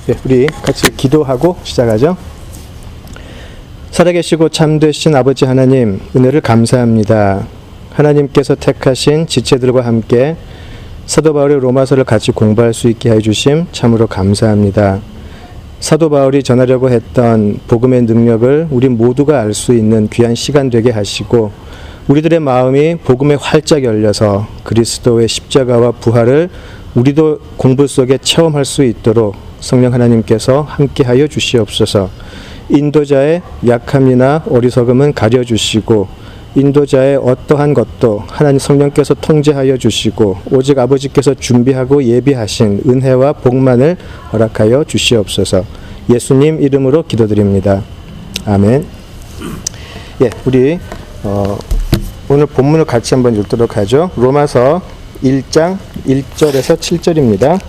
네, 우리 같이 기도하고 시작하죠. 살아계시고 참되신 아버지 하나님, 은혜를 감사합니다. 하나님께서 택하신 지체들과 함께 사도 바울의 로마서를 같이 공부할 수 있게 해주심 참으로 감사합니다. 사도 바울이 전하려고 했던 복음의 능력을 우리 모두가 알 수 있는 귀한 시간 되게 하시고, 우리들의 마음이 복음에 활짝 열려서 그리스도의 십자가와 부활을 우리도 공부 속에 체험할 수 있도록 성령 하나님께서 함께하여 주시옵소서. 인도자의 약함이나 어리석음은 가려주시고, 인도자의 어떠한 것도 하나님 성령께서 통제하여 주시고, 오직 아버지께서 준비하고 예비하신 은혜와 복만을 허락하여 주시옵소서. 예수님 이름으로 기도드립니다. 아멘. 예, 우리 오늘 본문을 같이 한번 읽도록 하죠. 로마서 1장 1절에서 7절입니다.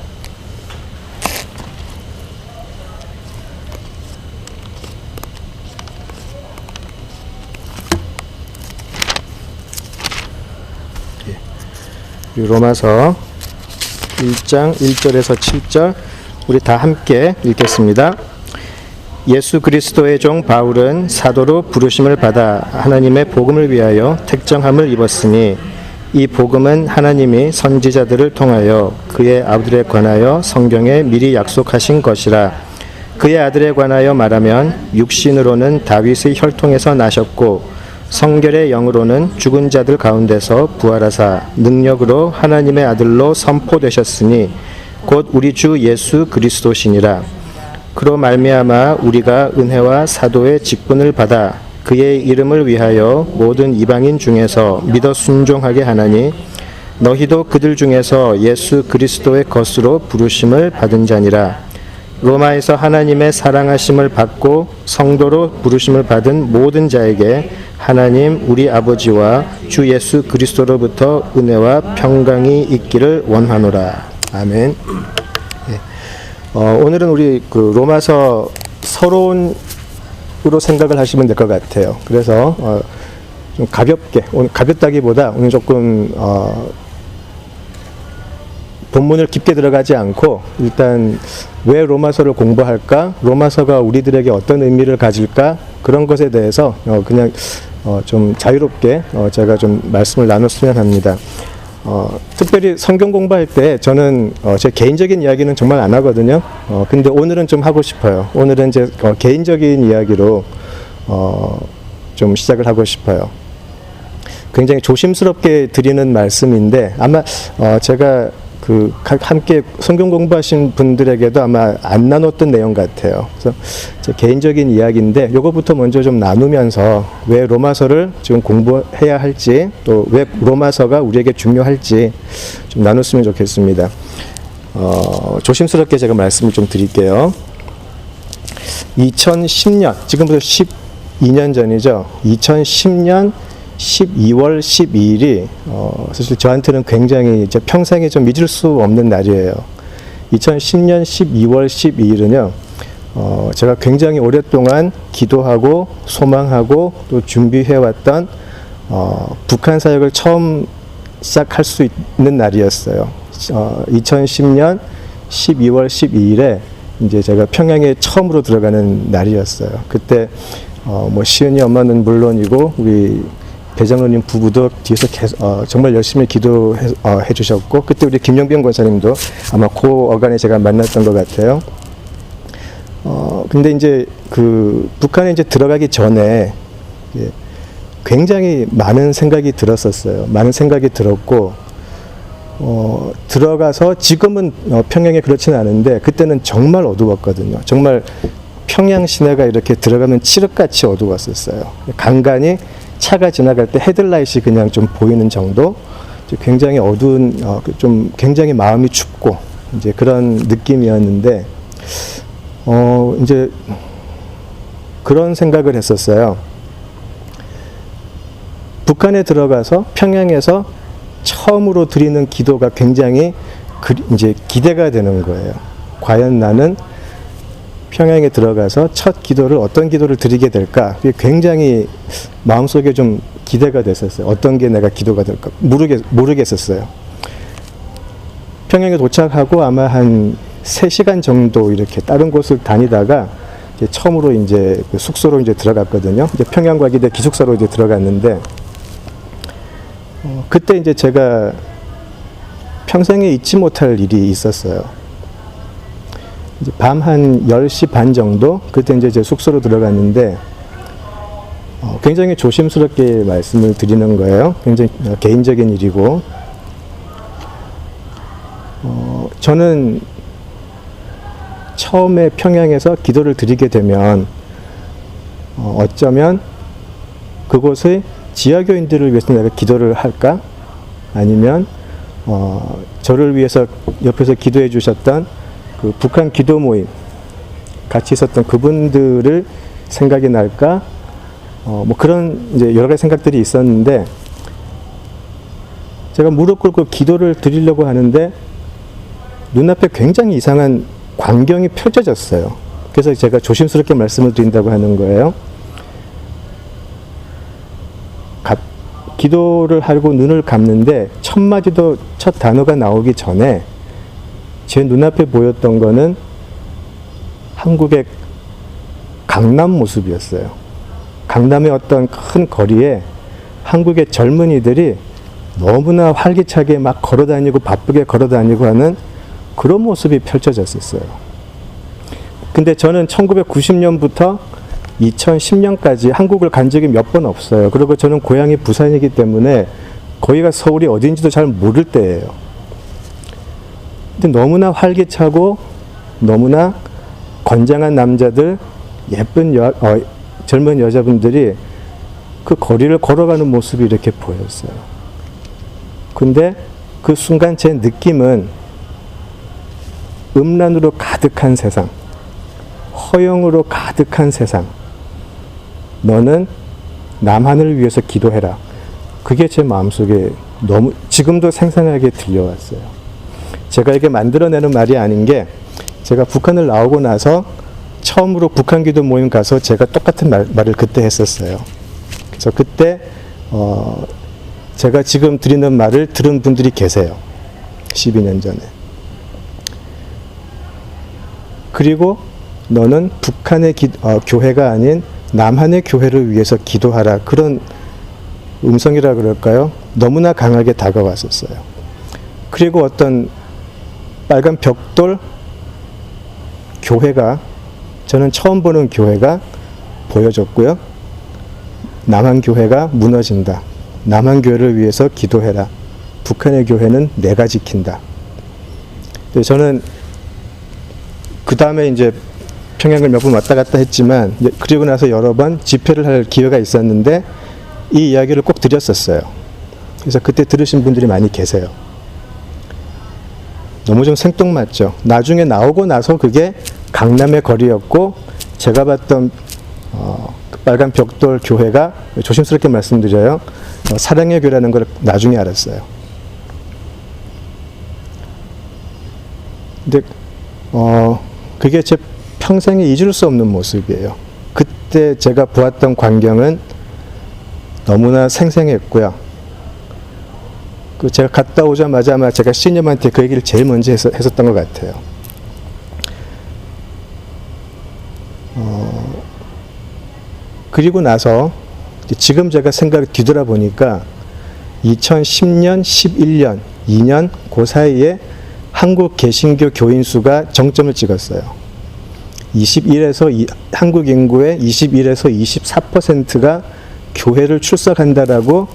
로마서 1장 1절에서 7절 우리 다 함께 읽겠습니다. 예수 그리스도의 종 바울은 사도로 부르심을 받아 하나님의 복음을 위하여 택정함을 입었으니, 이 복음은 하나님이 선지자들을 통하여 그의 아들에 관하여 성경에 미리 약속하신 것이라. 그의 아들에 관하여 말하면 육신으로는 다윗의 혈통에서 나셨고 성결의 영으로는 죽은 자들 가운데서 부활하사 능력으로 하나님의 아들로 선포되셨으니 곧 우리 주 예수 그리스도시니라. 그로 말미암아 우리가 은혜와 사도의 직분을 받아 그의 이름을 위하여 모든 이방인 중에서 믿어 순종하게 하나니, 너희도 그들 중에서 예수 그리스도의 것으로 부르심을 받은 자니라. 로마에서 하나님의 사랑하심을 받고 성도로 부르심을 받은 모든 자에게 하나님 우리 아버지와 주 예수 그리스도로부터 은혜와 평강이 있기를 원하노라. 아멘. 오늘은 우리 그 로마서 서론으로 생각을 하시면 될 것 같아요. 그래서 좀 가볍게, 오늘 가볍다기보다 오늘 조금 본문을 깊게 들어가지 않고 일단 왜 로마서를 공부할까? 로마서가 우리들에게 어떤 의미를 가질까? 그런 것에 대해서 그냥 좀 자유롭게 제가 좀 말씀을 나눴으면 합니다. 특별히 성경 공부할 때 저는 제 개인적인 이야기는 정말 안 하거든요. 근데 오늘은 좀 하고 싶어요. 오늘은 이제 개인적인 이야기로 좀 시작을 하고 싶어요. 굉장히 조심스럽게 드리는 말씀인데 아마 제가 그 함께 성경 공부하신 분들에게도 아마 안 나눴던 내용 같아요. 그래서 제 개인적인 이야기인데 요거부터 먼저 좀 나누면서 왜 로마서를 지금 공부해야 할지, 또 왜 로마서가 우리에게 중요할지 좀 나눴으면 좋겠습니다. 조심스럽게 제가 말씀을 좀 드릴게요. 2010년, 지금부터 12년 전이죠. 2010년 12월 12일이 사실 저한테는 굉장히 평생에 좀 잊을 수 없는 날이에요. 2010년 12월 12일은요, 제가 굉장히 오랫동안 기도하고 소망하고 또 준비해왔던 북한 사역을 처음 시작할 수 있는 날이었어요. 2010년 12월 12일에 이제 제가 평양에 처음으로 들어가는 날이었어요. 그때 뭐 시은이 엄마는 물론이고 우리 배장로님 부부도 뒤에서 계속 정말 열심히 기도해 주셨고, 그때 우리 김영병 권사님도 아마 그 어간에 제가 만났던 것 같아요. 근데 이제 그 북한에 이제 들어가기 전에 굉장히 많은 생각이 들었었어요. 많은 생각이 들었고, 들어가서 지금은 평양에 그렇지는 않은데 그때는 정말 어두웠거든요. 정말 평양 시내가 이렇게 들어가면 칠흑같이 어두웠었어요. 간간히 차가 지나갈 때 헤드라이트가 그냥 좀 보이는 정도, 굉장히 어두운, 좀 굉장히 마음이 춥고 이제 그런 느낌이었는데, 이제 그런 생각을 했었어요. 북한에 들어가서 평양에서 처음으로 드리는 기도가 굉장히 이제 기대가 되는 거예요. 과연 나는 평양에 들어가서 첫 기도를 어떤 기도를 드리게 될까? 그게 굉장히 마음속에 좀 기대가 됐었어요. 어떤 게 내가 기도가 될까? 모르겠었어요. 평양에 도착하고 아마 한 3시간 정도 이렇게 다른 곳을 다니다가 이제 처음으로 이제 그 숙소로 이제 들어갔거든요. 이제 평양과기대 기숙사로 이제 들어갔는데, 그때 이제 제가 평생에 잊지 못할 일이 있었어요. 이제 밤 한 10시 반 정도, 그때 이제 제 숙소로 들어갔는데, 굉장히 조심스럽게 말씀을 드리는 거예요. 굉장히 개인적인 일이고, 저는 처음에 평양에서 기도를 드리게 되면 어쩌면 그곳의 지하교인들을 위해서 내가 기도를 할까? 아니면 저를 위해서 옆에서 기도해 주셨던 그 북한 기도 모임 같이 있었던 그분들을 생각이 날까? 뭐 그런 이제 여러 가지 생각들이 있었는데, 제가 무릎 꿇고 기도를 드리려고 하는데 눈앞에 굉장히 이상한 광경이 펼쳐졌어요. 그래서 제가 조심스럽게 말씀을 드린다고 하는 거예요. 기도를 하고 눈을 감는데 첫 마디도 첫 단어가 나오기 전에 제 눈앞에 보였던 거는 한국의 강남 모습이었어요. 강남의 어떤 큰 거리에 한국의 젊은이들이 너무나 활기차게 막 걸어다니고 바쁘게 걸어다니고 하는 그런 모습이 펼쳐졌었어요. 근데 저는 1990년부터 2010년까지 한국을 간 적이 몇 번 없어요. 그리고 저는 고향이 부산이기 때문에 거기가 서울이 어딘지도 잘 모를 때예요. 근데 너무나 활기차고 너무나 건장한 남자들, 예쁜 젊은 여자분들이 그 거리를 걸어가는 모습이 이렇게 보였어요. 근데 그 순간 제 느낌은 음란으로 가득한 세상, 허영으로 가득한 세상, 너는 남한을 위해서 기도해라. 그게 제 마음속에 너무 지금도 생생하게 들려왔어요. 제가 이게 만들어내는 말이 아닌 게, 제가 북한을 나오고 나서 처음으로 북한 기도 모임 가서 제가 똑같은 말을 그때 했었어요. 그래서 그때 제가 지금 드리는 말을 들은 분들이 계세요. 12년 전에. 그리고 너는 북한의 교회가 아닌 남한의 교회를 위해서 기도하라. 그런 음성이라 그럴까요? 너무나 강하게 다가왔었어요. 그리고 어떤 빨간 벽돌 교회가, 저는 처음 보는 교회가 보여졌고요. 남한 교회가 무너진다. 남한 교회를 위해서 기도해라. 북한의 교회는 내가 지킨다. 저는 그 다음에 이제 평양을 몇 번 왔다 갔다 했지만, 그리고 나서 여러 번 집회를 할 기회가 있었는데 이 이야기를 꼭 드렸었어요. 그래서 그때 들으신 분들이 많이 계세요. 너무 좀 생뚱맞죠. 나중에 나오고 나서 그게 강남의 거리였고, 제가 봤던 그 빨간 벽돌 교회가, 조심스럽게 말씀드려요, 사랑의 교회라는 걸 나중에 알았어요. 근데 그게 제 평생에 잊을 수 없는 모습이에요. 그때 제가 보았던 광경은 너무나 생생했고요. 제가 갔다 오자마자 아마 제가 신님한테 그 얘기를 제일 먼저 했었던 것 같아요. 그리고 나서 지금 제가 뒤돌아보니까 2010년, 11년, 2년 그 사이에 한국 개신교 교인 수가 정점을 찍었어요. 한국 인구의 21에서 24%가 교회를 출석한다라고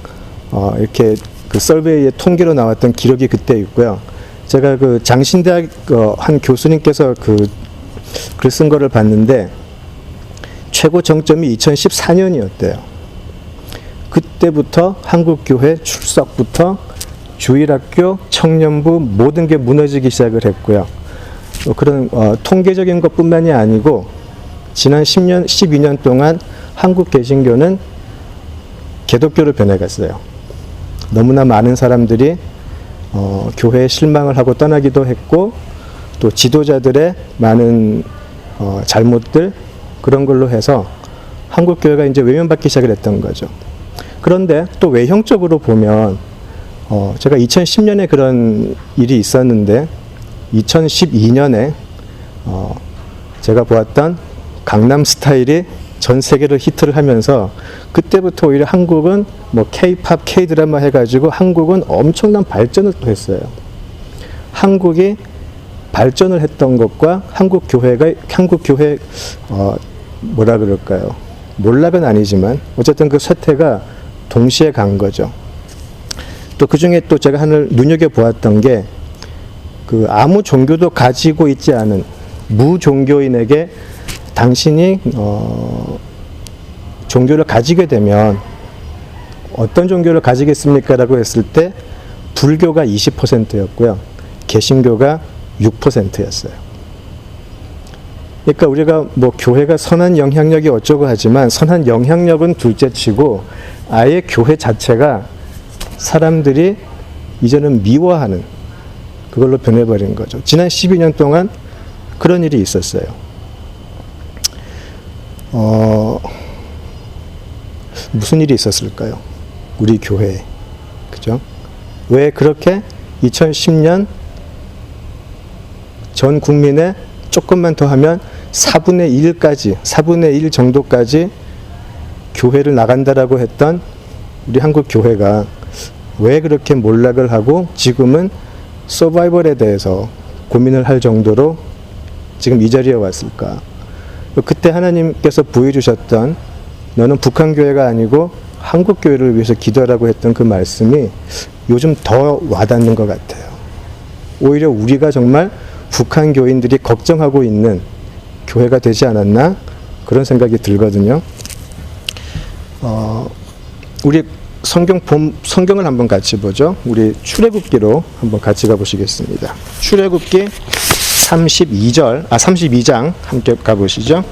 이렇게 그 서베이의 통계로 나왔던 기록이 그때 있고요. 제가 그 장신대학 한 교수님께서 글 쓴 거를 봤는데 최고 정점이 2014년이었대요. 그때부터 한국 교회 출석부터 주일학교, 청년부 모든 게 무너지기 시작을 했고요. 그런 통계적인 것뿐만이 아니고 지난 10년, 12년 동안 한국 개신교는 개독교로 변해갔어요. 너무나 많은 사람들이 교회에 실망을 하고 떠나기도 했고, 또 지도자들의 많은 잘못들, 그런 걸로 해서 한국 교회가 이제 외면받기 시작을 했던 거죠. 그런데 또 외형적으로 보면 제가 2010년에 그런 일이 있었는데 2012년에 제가 보았던 강남 스타일이 전 세계를 히트를 하면서 그때부터 오히려 한국은 뭐 K-팝, K-드라마 해가지고 한국은 엄청난 발전을 또 했어요. 한국이 발전을 했던 것과 한국 교회 뭐라 그럴까요? 몰락은 아니지만 어쨌든 그 쇠퇴가 동시에 간 거죠. 또 그 중에 또 제가 하늘 눈여겨보았던 게 그 아무 종교도 가지고 있지 않은 무종교인에게 당신이 종교를 가지게 되면 어떤 종교를 가지겠습니까? 라고 했을 때 불교가 20%였고요. 개신교가 6%였어요. 그러니까 우리가 뭐 교회가 선한 영향력이 어쩌고 하지만 선한 영향력은 둘째치고 아예 교회 자체가 사람들이 이제는 미워하는 그걸로 변해버린 거죠. 지난 12년 동안 그런 일이 있었어요. 무슨 일이 있었을까요? 우리 교회에. 그죠? 왜 그렇게 2010년 전 국민의 조금만 더 하면 4분의 1 정도까지 교회를 나간다라고 했던 우리 한국 교회가 왜 그렇게 몰락을 하고 지금은 서바이벌에 대해서 고민을 할 정도로 지금 이 자리에 왔을까? 그때 하나님께서 보여주셨던 너는 북한 교회가 아니고 한국 교회를 위해서 기도하라고 했던 그 말씀이 요즘 더 와닿는 것 같아요. 오히려 우리가 정말 북한 교인들이 걱정하고 있는 교회가 되지 않았나? 그런 생각이 들거든요. 우리 성경을 한번 같이 보죠. 우리 출애굽기로 한번 같이 가보시겠습니다. 출애굽기 32장 함께 가보시죠.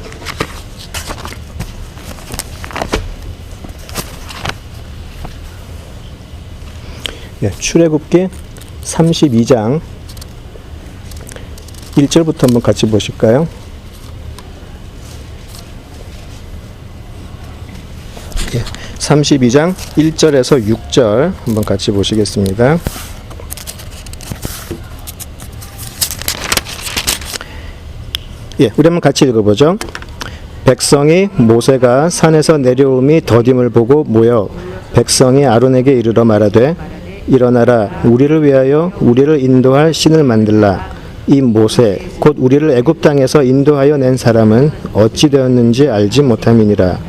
예, 출애굽기 32장 1절부터 한번 같이 보실까요? 예, 32장 1절에서 6절 한번 같이 보시겠습니다. 예, 우리 한번 같이 읽어보죠. 백성이 모세가 산에서 내려옴이 더딤을 보고 모여 백성이 아론에게 이르러 말하되 일어나라 우리를 위하여 우리를 인도할 신을 만들라. 이 모세 곧 우리를 애굽 땅에서 인도하여 낸 사람은 어찌 되었는지 알지 못함이니라.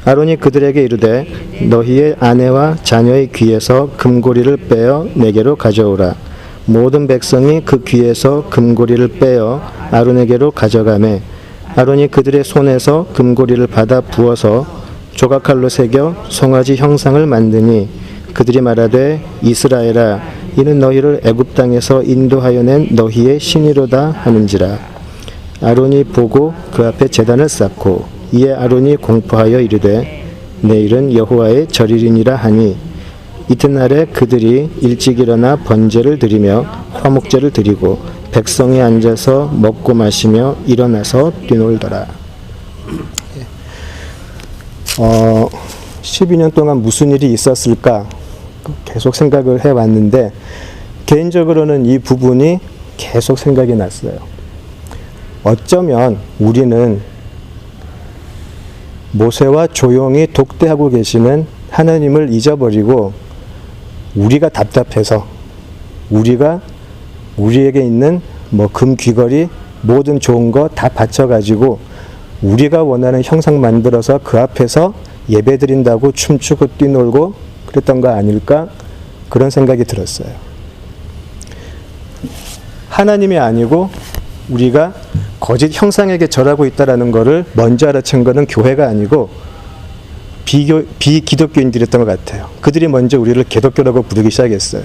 아론이 그들에게 이르되 너희의 아내와 자녀의 귀에서 금고리를 빼어 내게로 가져오라. 모든 백성이 그 귀에서 금고리를 빼어 아론에게로 가져가매 아론이 그들의 손에서 금고리를 받아 부어서 조각칼로 새겨 송아지 형상을 만드니 그들이 말하되 이스라엘아 이는 너희를 애굽 땅에서 인도하여 낸 너희의 신이로다 하는지라. 아론이 보고 그 앞에 제단을 쌓고 이에 아론이 공포하여 이르되 내일은 여호와의 절일이니라 하니 이튿날에 그들이 일찍 일어나 번제를 드리며 화목제를 드리고 백성이 앉아서 먹고 마시며 일어나서 뛰놀더라. 12년 동안 무슨 일이 있었을까 계속 생각을 해왔는데 개인적으로는 이 부분이 계속 생각이 났어요. 어쩌면 우리는 모세와 조용히 독대하고 계시는 하나님을 잊어버리고 우리가 답답해서 우리가 우리에게 있는 뭐 금 귀걸이 모든 좋은 거 다 바쳐가지고 우리가 원하는 형상 만들어서 그 앞에서 예배 드린다고 춤추고 뛰놀고 그랬던 거 아닐까? 그런 생각이 들었어요. 하나님이 아니고 우리가 거짓 형상에게 절하고 있다는 것을 먼저 알아챈 것은 교회가 아니고 비기독교인들이었던 것 같아요. 그들이 먼저 우리를 개독교라고 부르기 시작했어요.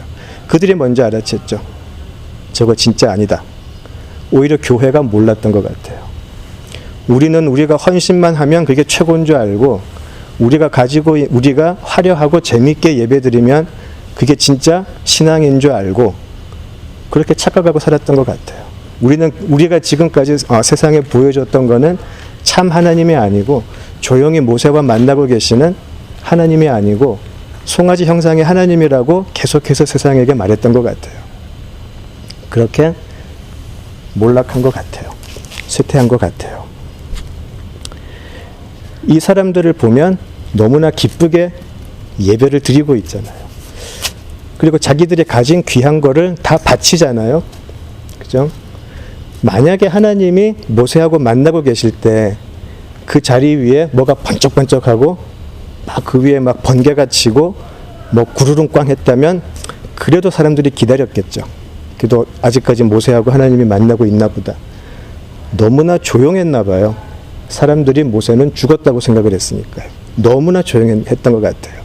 그들이 먼저 알아챘죠. 저거 진짜 아니다. 오히려 교회가 몰랐던 것 같아요. 우리는 우리가 헌신만 하면 그게 최고인 줄 알고 우리가 화려하고 재밌게 예배드리면 그게 진짜 신앙인 줄 알고 그렇게 착각하고 살았던 것 같아요. 우리가 지금까지 세상에 보여줬던 거는 참 하나님이 아니고 조용히 모세와 만나고 계시는 하나님이 아니고 송아지 형상의 하나님이라고 계속해서 세상에게 말했던 것 같아요. 그렇게 몰락한 것 같아요. 쇠퇴한 것 같아요. 이 사람들을 보면 너무나 기쁘게 예배를 드리고 있잖아요. 그리고 자기들이 가진 귀한 거를 다 바치잖아요. 그죠? 만약에 하나님이 모세하고 만나고 계실 때 그 자리 위에 뭐가 번쩍번쩍하고 막 그 위에 막 번개가 치고 뭐 구르릉꽝 했다면 그래도 사람들이 기다렸겠죠. 그래도 아직까지 모세하고 하나님이 만나고 있나 보다. 너무나 조용했나 봐요. 사람들이 모세는 죽었다고 생각을 했으니까요. 너무나 조용했던 것 같아요.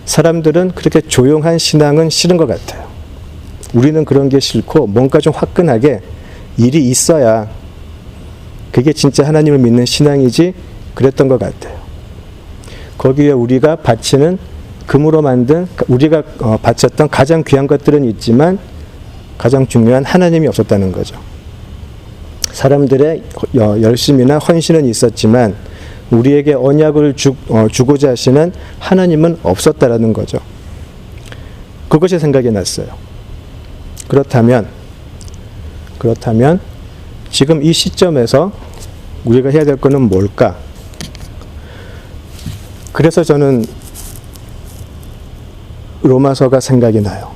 사람들은 그렇게 조용한 신앙은 싫은 것 같아요. 우리는 그런 게 싫고 뭔가 좀 화끈하게 일이 있어야 그게 진짜 하나님을 믿는 신앙이지 그랬던 것 같아요. 거기에 우리가 바치는 금으로 만든 우리가 바쳤던 가장 귀한 것들은 있지만 가장 중요한 하나님이 없었다는 거죠. 사람들의 열심이나 헌신은 있었지만 우리에게 언약을 주고자 하시는 하나님은 없었다라는 거죠. 그것이 생각이 났어요. 그렇다면 지금 이 시점에서 우리가 해야 될 것은 뭘까? 그래서 저는 로마서가 생각이 나요.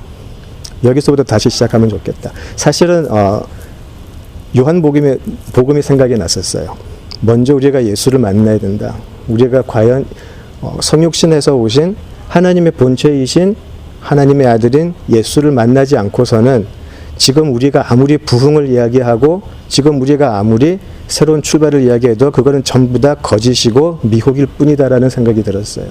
여기서부터 다시 시작하면 좋겠다. 사실은 요한복음이 생각이 났었어요. 먼저 우리가 예수를 만나야 된다. 우리가 과연 성육신에서 오신 하나님의 본체이신 하나님의 아들인 예수를 만나지 않고서는 지금 우리가 아무리 부흥을 이야기하고 지금 우리가 아무리 새로운 출발을 이야기해도 그거는 전부 다 거짓이고 미혹일 뿐이다라는 생각이 들었어요.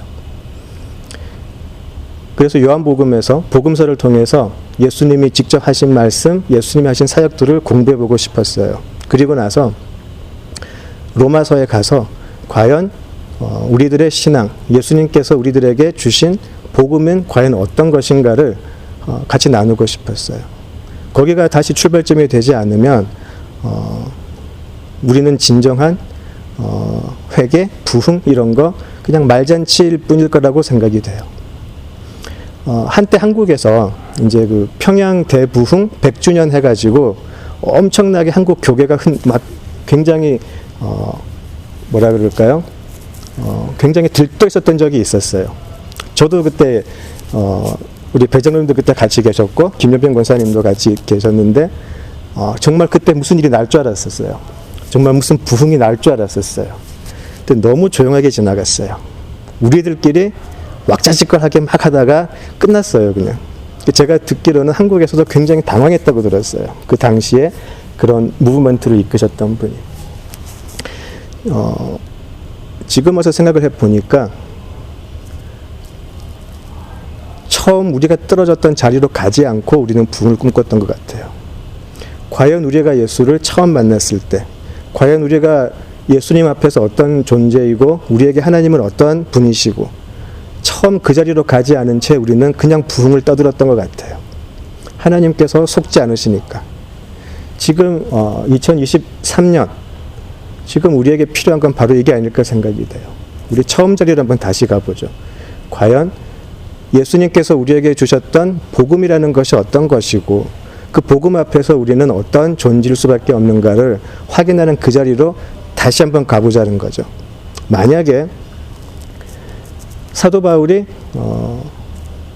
그래서 요한복음에서 복음서를 통해서 예수님이 직접 하신 말씀, 예수님이 하신 사역들을 공부해보고 싶었어요. 그리고 나서 로마서에 가서 과연 우리들의 신앙, 예수님께서 우리들에게 주신 복음은 과연 어떤 것인가를 같이 나누고 싶었어요. 거기가 다시 출발점이 되지 않으면 우리는 진정한 회개, 부흥 이런 거 그냥 말잔치일 뿐일 거라고 생각이 돼요. 한때 한국에서 이제 그 평양 대부흥 100주년 해가지고 엄청나게 한국 교계가 막 굉장히 뭐라 그럴까요? 굉장히 들떠 있었던 적이 있었어요. 저도 그때 우리 배정님도 그때 같이 계셨고 김연병 권사님도 같이 계셨는데 정말 그때 무슨 일이 날 줄 알았었어요. 정말 무슨 부흥이 날 줄 알았었어요. 근데 너무 조용하게 지나갔어요. 우리들끼리 왁자지껄하게 막 하다가 끝났어요. 그냥. 제가 듣기로는 한국에서도 굉장히 당황했다고 들었어요. 그 당시에 그런 무브먼트를 이끄셨던 분이. 지금 와서 생각을 해보니까 처음 우리가 떨어졌던 자리로 가지 않고 우리는 부흥을 꿈꿨던 것 같아요. 과연 우리가 예수를 처음 만났을 때, 과연 우리가 예수님 앞에서 어떤 존재이고 우리에게 하나님은 어떤 분이시고 처음 그 자리로 가지 않은 채 우리는 그냥 부흥을 떠들었던 것 같아요. 하나님께서 속지 않으시니까. 지금 2023년 지금 우리에게 필요한 건 바로 이게 아닐까 생각이 돼요. 우리 처음 자리를 한번 다시 가보죠. 과연 예수님께서 우리에게 주셨던 복음이라는 것이 어떤 것이고 그 복음 앞에서 우리는 어떤 존재일 수밖에 없는가를 확인하는 그 자리로 다시 한번 가보자는 거죠. 만약에 사도 바울이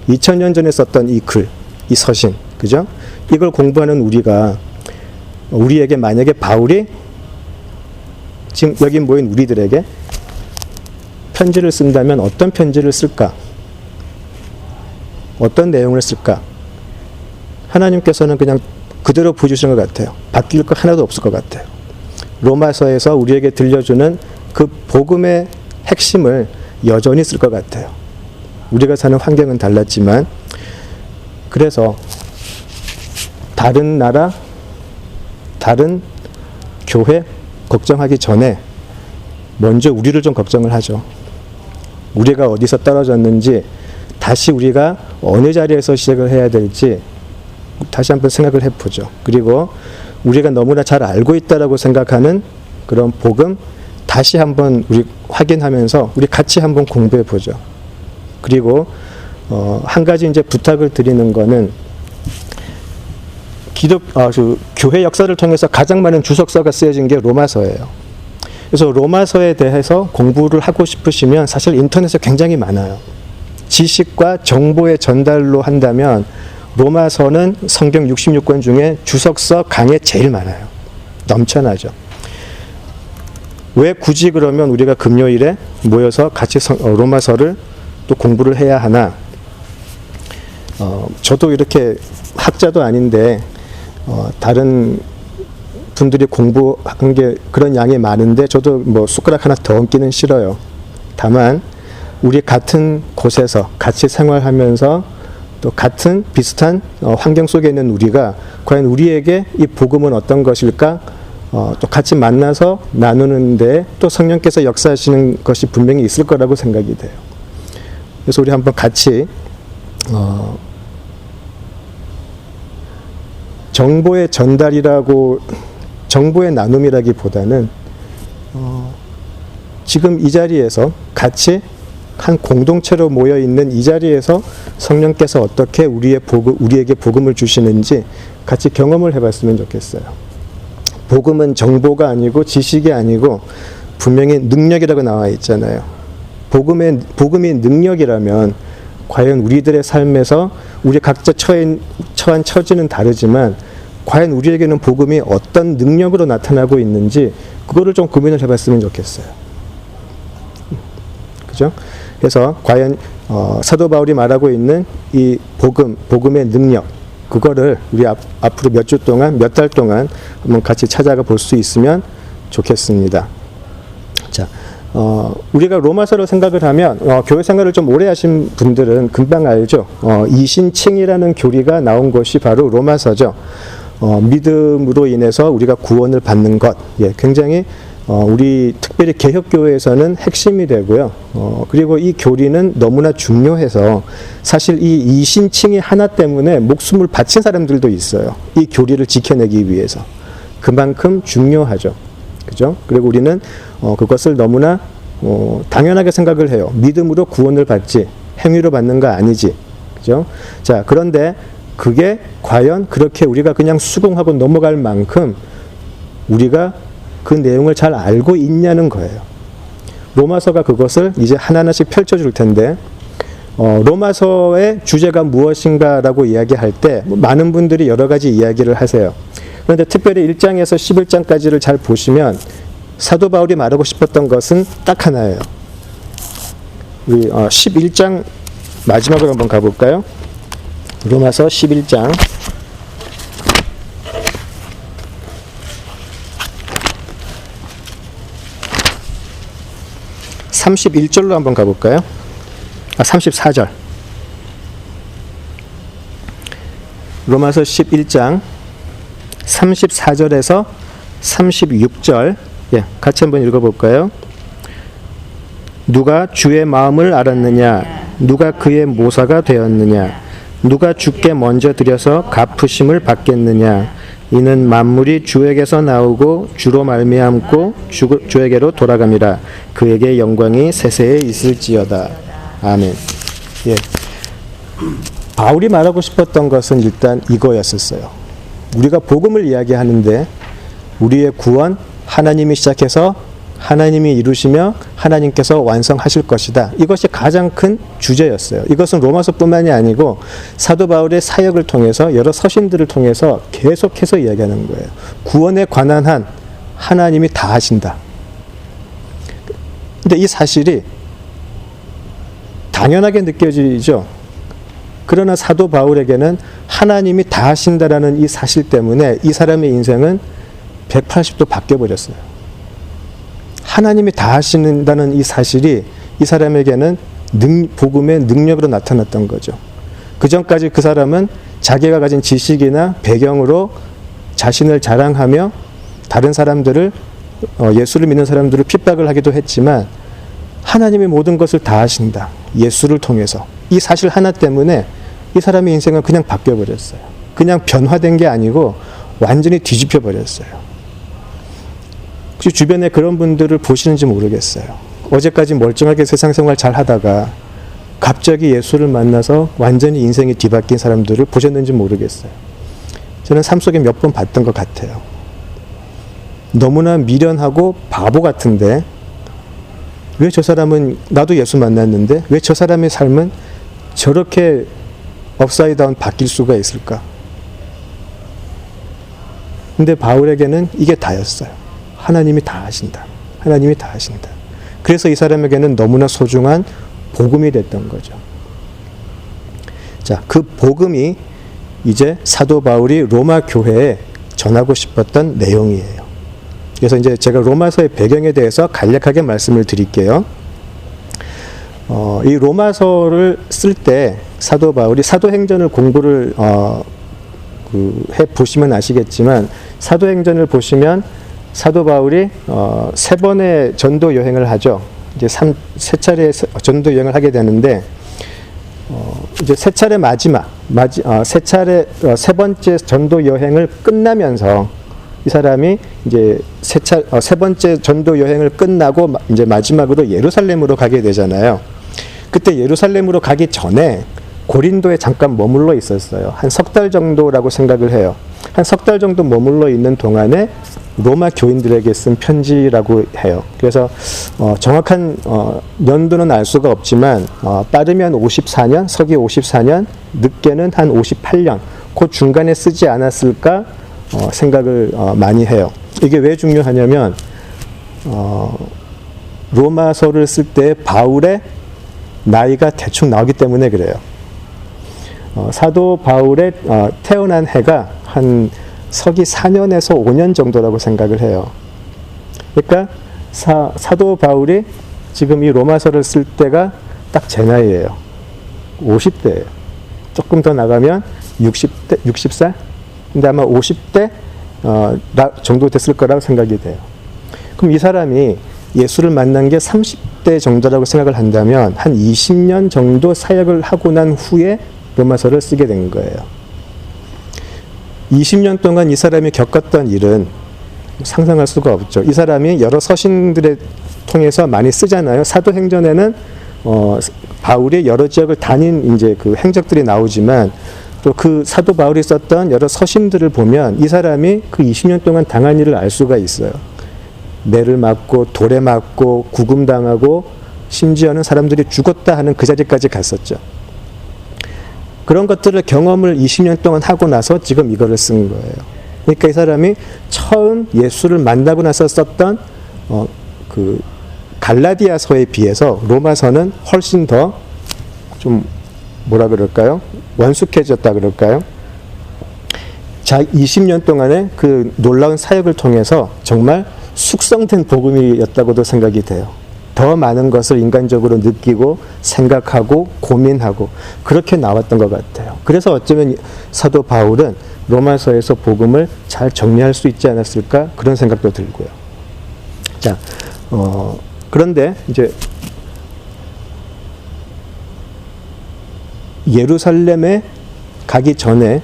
2000년 전에 썼던 이 글, 이 서신, 그죠? 이걸 공부하는 우리에게 만약에 바울이 지금 여기 모인 우리들에게 편지를 쓴다면 어떤 편지를 쓸까? 어떤 내용을 쓸까? 하나님께서는 그냥 그대로 보여주시는 것 같아요. 바뀔 거 하나도 없을 것 같아요. 로마서에서 우리에게 들려주는 그 복음의 핵심을 여전히 쓸 것 같아요. 우리가 사는 환경은 달랐지만 그래서 다른 나라, 다른 교회 걱정하기 전에 먼저 우리를 좀 걱정을 하죠. 우리가 어디서 떨어졌는지 다시 우리가 어느 자리에서 시작을 해야 될지 다시 한번 생각을 해보죠. 그리고 우리가 너무나 잘 알고 있다라고 생각하는 그런 복음 다시 한번 우리 확인하면서 우리 같이 한번 공부해 보죠. 그리고 한 가지 이제 부탁을 드리는 거는 교회 역사를 통해서 가장 많은 주석서가 쓰여진 게 로마서예요. 그래서 로마서에 대해서 공부를 하고 싶으시면 사실 인터넷에 굉장히 많아요. 지식과 정보의 전달로 한다면 로마서는 성경 66권 중에 주석서 강에 제일 많아요. 넘쳐나죠. 왜 굳이 그러면 우리가 금요일에 모여서 같이 로마서를 또 공부를 해야 하나? 저도 이렇게 학자도 아닌데 다른 분들이 공부한 게 그런 양이 많은데 저도 뭐 숟가락 하나 더 얹기는 싫어요. 다만 우리 같은 곳에서 같이 생활하면서 또 같은 비슷한 환경 속에 있는 우리가 과연 우리에게 이 복음은 어떤 것일까? 또 같이 만나서 나누는데 또 성령께서 역사하시는 것이 분명히 있을 거라고 생각이 돼요. 그래서 우리 한번 같이 정보의 전달이라고 정보의 나눔이라기보다는 지금 이 자리에서 같이 한 공동체로 모여 있는 이 자리에서 성령께서 어떻게 우리에게 복음을 주시는지 같이 경험을 해봤으면 좋겠어요. 복음은 정보가 아니고 지식이 아니고 분명히 능력이라고 나와 있잖아요. 복음이 능력이라면 과연 우리들의 삶에서 우리 각자 처한 처지는 다르지만 과연 우리에게는 복음이 어떤 능력으로 나타나고 있는지 그거를 좀 고민을 해봤으면 좋겠어요. 그죠? 그래서 과연 사도 바울이 말하고 있는 이 복음의 능력, 그거를 우리 앞으로 몇 주 동안, 몇 달 동안 한번 같이 찾아가 볼 수 있으면 좋겠습니다. 자, 우리가 로마서로 생각을 하면 교회 생활을 좀 오래 하신 분들은 금방 알죠. 이신칭이라는 교리가 나온 것이 바로 로마서죠. 믿음으로 인해서 우리가 구원을 받는 것, 굉장히 우리 특별히 개혁교회에서는 핵심이 되고요. 그리고 이 교리는 너무나 중요해서 사실 이 이신칭이 하나 때문에 목숨을 바친 사람들도 있어요. 이 교리를 지켜내기 위해서. 그만큼 중요하죠. 그죠? 그리고 우리는 그것을 너무나 당연하게 생각을 해요. 믿음으로 구원을 받지 행위로 받는 거 아니지. 그죠? 자, 그런데 그게 과연 그렇게 우리가 그냥 수긍하고 넘어갈 만큼 우리가 그 내용을 잘 알고 있냐는 거예요. 로마서가 그것을 이제 하나하나씩 펼쳐줄 텐데 로마서의 주제가 무엇인가라고 이야기할 때 많은 분들이 여러 가지 이야기를 하세요. 그런데 특별히 1장에서 11장까지를 잘 보시면 사도 바울이 말하고 싶었던 것은 딱 하나예요. 우리 11장 마지막으로 한번 가볼까요? 로마서 11장 31절로 한번 가볼까요? 34절. 로마서 11장 34절에서 36절 같이 한번 읽어볼까요? 누가 주의 마음을 알았느냐? 누가 그의 모사가 되었느냐? 누가 주께 먼저 드려서 갚으심을 받겠느냐? 이는 만물이 주에게서 나오고 주로 말미암고 주에게로 돌아갑니다. 그에게 영광이 세세에 있을지어다. 아멘. 바울이 말하고 싶었던 것은 일단 이거였었어요. 우리가 복음을 이야기하는데 우리의 구원 하나님이 시작해서 하나님이 이루시며 하나님께서 완성하실 것이다. 이것이 가장 큰 주제였어요. 이것은 로마서뿐만이 아니고 사도 바울의 사역을 통해서 여러 서신들을 통해서 계속해서 이야기하는 거예요. 구원에 관한 한 하나님이 다 하신다. 근데 이 사실이 당연하게 느껴지죠. 그러나 사도 바울에게는 하나님이 다 하신다라는 이 사실 때문에 이 사람의 인생은 180도 바뀌어버렸어요. 하나님이 다 하신다는 이 사실이 이 사람에게는 복음의 능력으로 나타났던 거죠. 그 전까지 그 사람은 자기가 가진 지식이나 배경으로 자신을 자랑하며 다른 사람들을 예수를 믿는 사람들을 핍박을 하기도 했지만 하나님이 모든 것을 다 하신다. 예수를 통해서. 이 사실 하나 때문에 이 사람의 인생은 그냥 바뀌어버렸어요. 그냥 변화된 게 아니고 완전히 뒤집혀 버렸어요. 혹시 주변에 그런 분들을 보시는지 모르겠어요. 어제까지 멀쩡하게 세상 생활 잘 하다가 갑자기 예수를 만나서 완전히 인생이 뒤바뀐 사람들을 보셨는지 모르겠어요. 저는 삶 속에 몇 번 봤던 것 같아요. 너무나 미련하고 바보 같은데 왜 저 사람은, 나도 예수 만났는데 왜 저 사람의 삶은 저렇게 업사이드 다운 바뀔 수가 있을까? 근데 바울에게는 이게 다였어요. 하나님이 다 하신다. 하나님이 다 하신다. 그래서 이 사람에게는 너무나 소중한 복음이 됐던 거죠. 자, 그 복음이 이제 사도 바울이 로마 교회에 전하고 싶었던 내용이에요. 그래서 이제 제가 로마서의 배경에 대해서 간략하게 말씀을 드릴게요. 이 로마서를 쓸 때 사도 바울이 사도행전을 공부를 해 보시면 아시겠지만, 사도행전을 보시면 사도 바울이 세 번의 전도 여행을 하죠. 이제 세 차례 전도 여행을 하게 되는데, 이제 세 차례 세 번째 전도 여행을 끝나면서 이 사람이 이제 세 번째 전도 여행을 끝나고 이제 마지막으로 예루살렘으로 가게 되잖아요. 그때 예루살렘으로 가기 전에 고린도에 잠깐 머물러 있었어요. 한 석 달 정도라고 생각을 해요. 한 석 달 정도 머물러 있는 동안에 로마 교인들에게 쓴 편지라고 해요. 그래서 정확한 연도는 알 수가 없지만 빠르면 54년, 서기 54년, 늦게는 한 58년, 그 중간에 쓰지 않았을까 생각을 많이 해요. 이게 왜 중요하냐면 로마서를 쓸 때 바울의 나이가 대충 나오기 때문에 그래요. 사도 바울의 태어난 해가 한 서기 4년에서 5년 정도라고 생각을 해요. 그러니까 사도 바울이 지금 이 로마서를 쓸 때가 딱 제 나이예요. 50대예요. 조금 더 나가면 60살? 근데 아마 50대 정도 됐을 거라고 생각이 돼요. 그럼 이 사람이 예수를 만난 게 30대 정도라고 생각을 한다면 한 20년 정도 사역을 하고 난 후에 로마서를 쓰게 된 거예요. 20년 동안 이 사람이 겪었던 일은 상상할 수가 없죠. 이 사람이 여러 서신들을 통해서 많이 쓰잖아요. 사도행전에는 바울이 여러 지역을 다닌 이제 그 행적들이 나오지만, 또 그 사도 바울이 썼던 여러 서신들을 보면 이 사람이 그 20년 동안 당한 일을 알 수가 있어요. 매를 맞고 돌에 맞고 구금당하고 심지어는 사람들이 죽었다 하는 그 자리까지 갔었죠. 그런 것들을 경험을 20년 동안 하고 나서 지금 이거를 쓴 거예요. 그러니까 이 사람이 처음 예수를 만나고 나서 썼던 그 갈라디아서에 비해서 로마서는 훨씬 더 좀 뭐라 그럴까요? 원숙해졌다 그럴까요? 자, 20년 동안의 그 놀라운 사역을 통해서 정말 숙성된 복음이었다고도 생각이 돼요. 더 많은 것을 인간적으로 느끼고 생각하고 고민하고 그렇게 나왔던 것 같아요. 그래서 어쩌면 사도 바울은 로마서에서 복음을 잘 정리할 수 있지 않았을까, 그런 생각도 들고요. 자, 그런데 이제 예루살렘에 가기 전에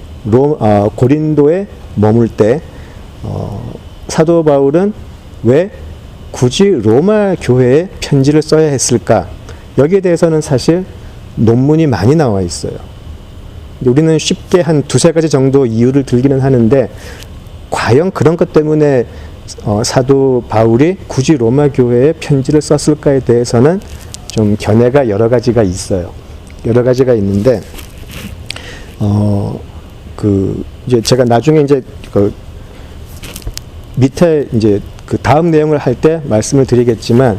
고린도에 머물 때 사도 바울은 왜 굳이 로마 교회에 편지를 써야 했을까? 여기에 대해서는 사실 논문이 많이 나와 있어요. 우리는 쉽게 한 두세 가지 정도 이유를 들기는 하는데, 과연 그런 것 때문에 사도 바울이 굳이 로마 교회에 편지를 썼을까에 대해서는 좀 견해가 여러 가지가 있어요. 여러 가지가 있는데, 이제 제가 나중에 이제 밑에 이제 그 다음 내용을 할 때 말씀을 드리겠지만,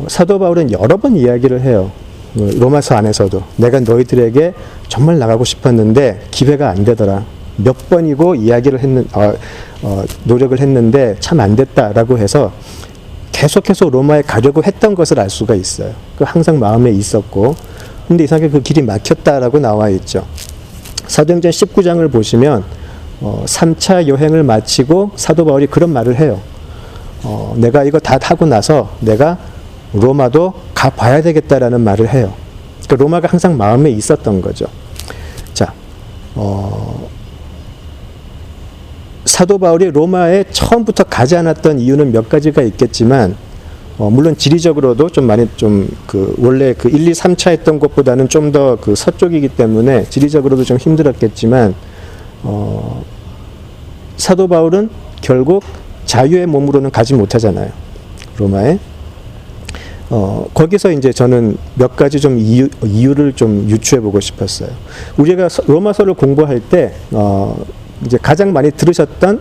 사도 바울은 여러 번 이야기를 해요. 로마서 안에서도 내가 너희들에게 정말 나가고 싶었는데 기회가 안 되더라. 몇 번이고 이야기를 노력을 했는데 참 안 됐다라고 해서 계속해서 로마에 가려고 했던 것을 알 수가 있어요. 그 항상 마음에 있었고, 근데 이상하게 그 길이 막혔다라고 나와 있죠. 사도행전 19장을 보시면 3차 여행을 마치고 사도 바울이 그런 말을 해요. 내가 이거 다 하고 나서 내가 로마도 가봐야 되겠다라는 말을 해요. 그러니까 로마가 항상 마음에 있었던 거죠. 자, 사도 바울이 로마에 처음부터 가지 않았던 이유는 몇 가지가 있겠지만, 물론 지리적으로도 좀 많이 원래 1, 2, 3차 했던 것보다는 좀 더 서쪽이기 때문에 지리적으로도 좀 힘들었겠지만, 사도 바울은 결국 자유의 몸으로는 가지 못하잖아요. 로마에. 거기서 이제 저는 몇 가지 좀 이유를 좀 유추해 보고 싶었어요. 우리가 로마서를 공부할 때, 이제 가장 많이 들으셨던,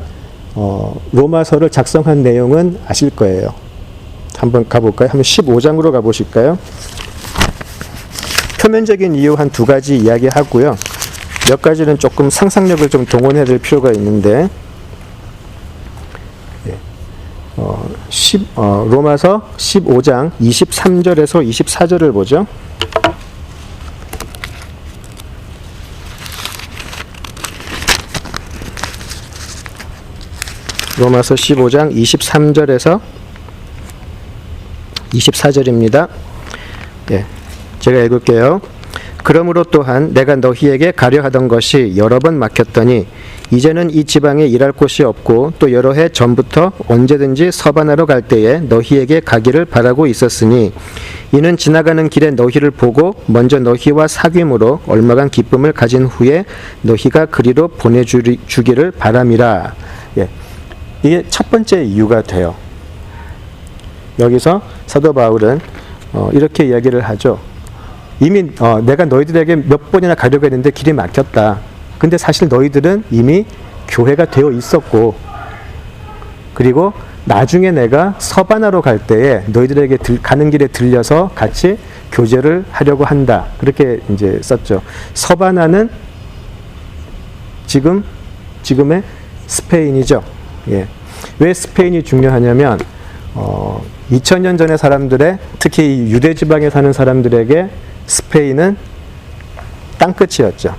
로마서를 작성한 내용은 아실 거예요. 한번 가볼까요? 한번 15장으로 가보실까요? 표면적인 이유 한 두 가지 이야기하고요. 몇 가지는 조금 상상력을 좀 동원해야 될 필요가 있는데, 로마서 15장 23절에서 24절을 보죠. 로마서 15장 23절에서 24절입니다. 예, 제가 읽을게요. 그러므로 또한 내가 너희에게 가려 하던 것이 여러 번 막혔더니 이제는 이 지방에 일할 곳이 없고 또 여러 해 전부터 언제든지 서반하러 갈 때에 너희에게 가기를 바라고 있었으니 이는 지나가는 길에 너희를 보고 먼저 너희와 사귐으로 얼마간 기쁨을 가진 후에 너희가 그리로 보내주기를 바람이라. 예, 이게 첫 번째 이유가 돼요. 여기서 사도 바울은 이렇게 이야기를 하죠. 이미 내가 너희들에게 몇 번이나 가려고 했는데 길이 막혔다. 근데 사실 너희들은 이미 교회가 되어 있었고, 그리고 나중에 내가 서반하러 갈 때에 너희들에게 가는 길에 들려서 같이 교제를 하려고 한다. 그렇게 이제 썼죠. 서반하는 지금의 스페인이죠. 예. 왜 스페인이 중요하냐면 2000년 전의 사람들의, 특히 유대 지방에 사는 사람들에게 스페인은 땅끝이었죠.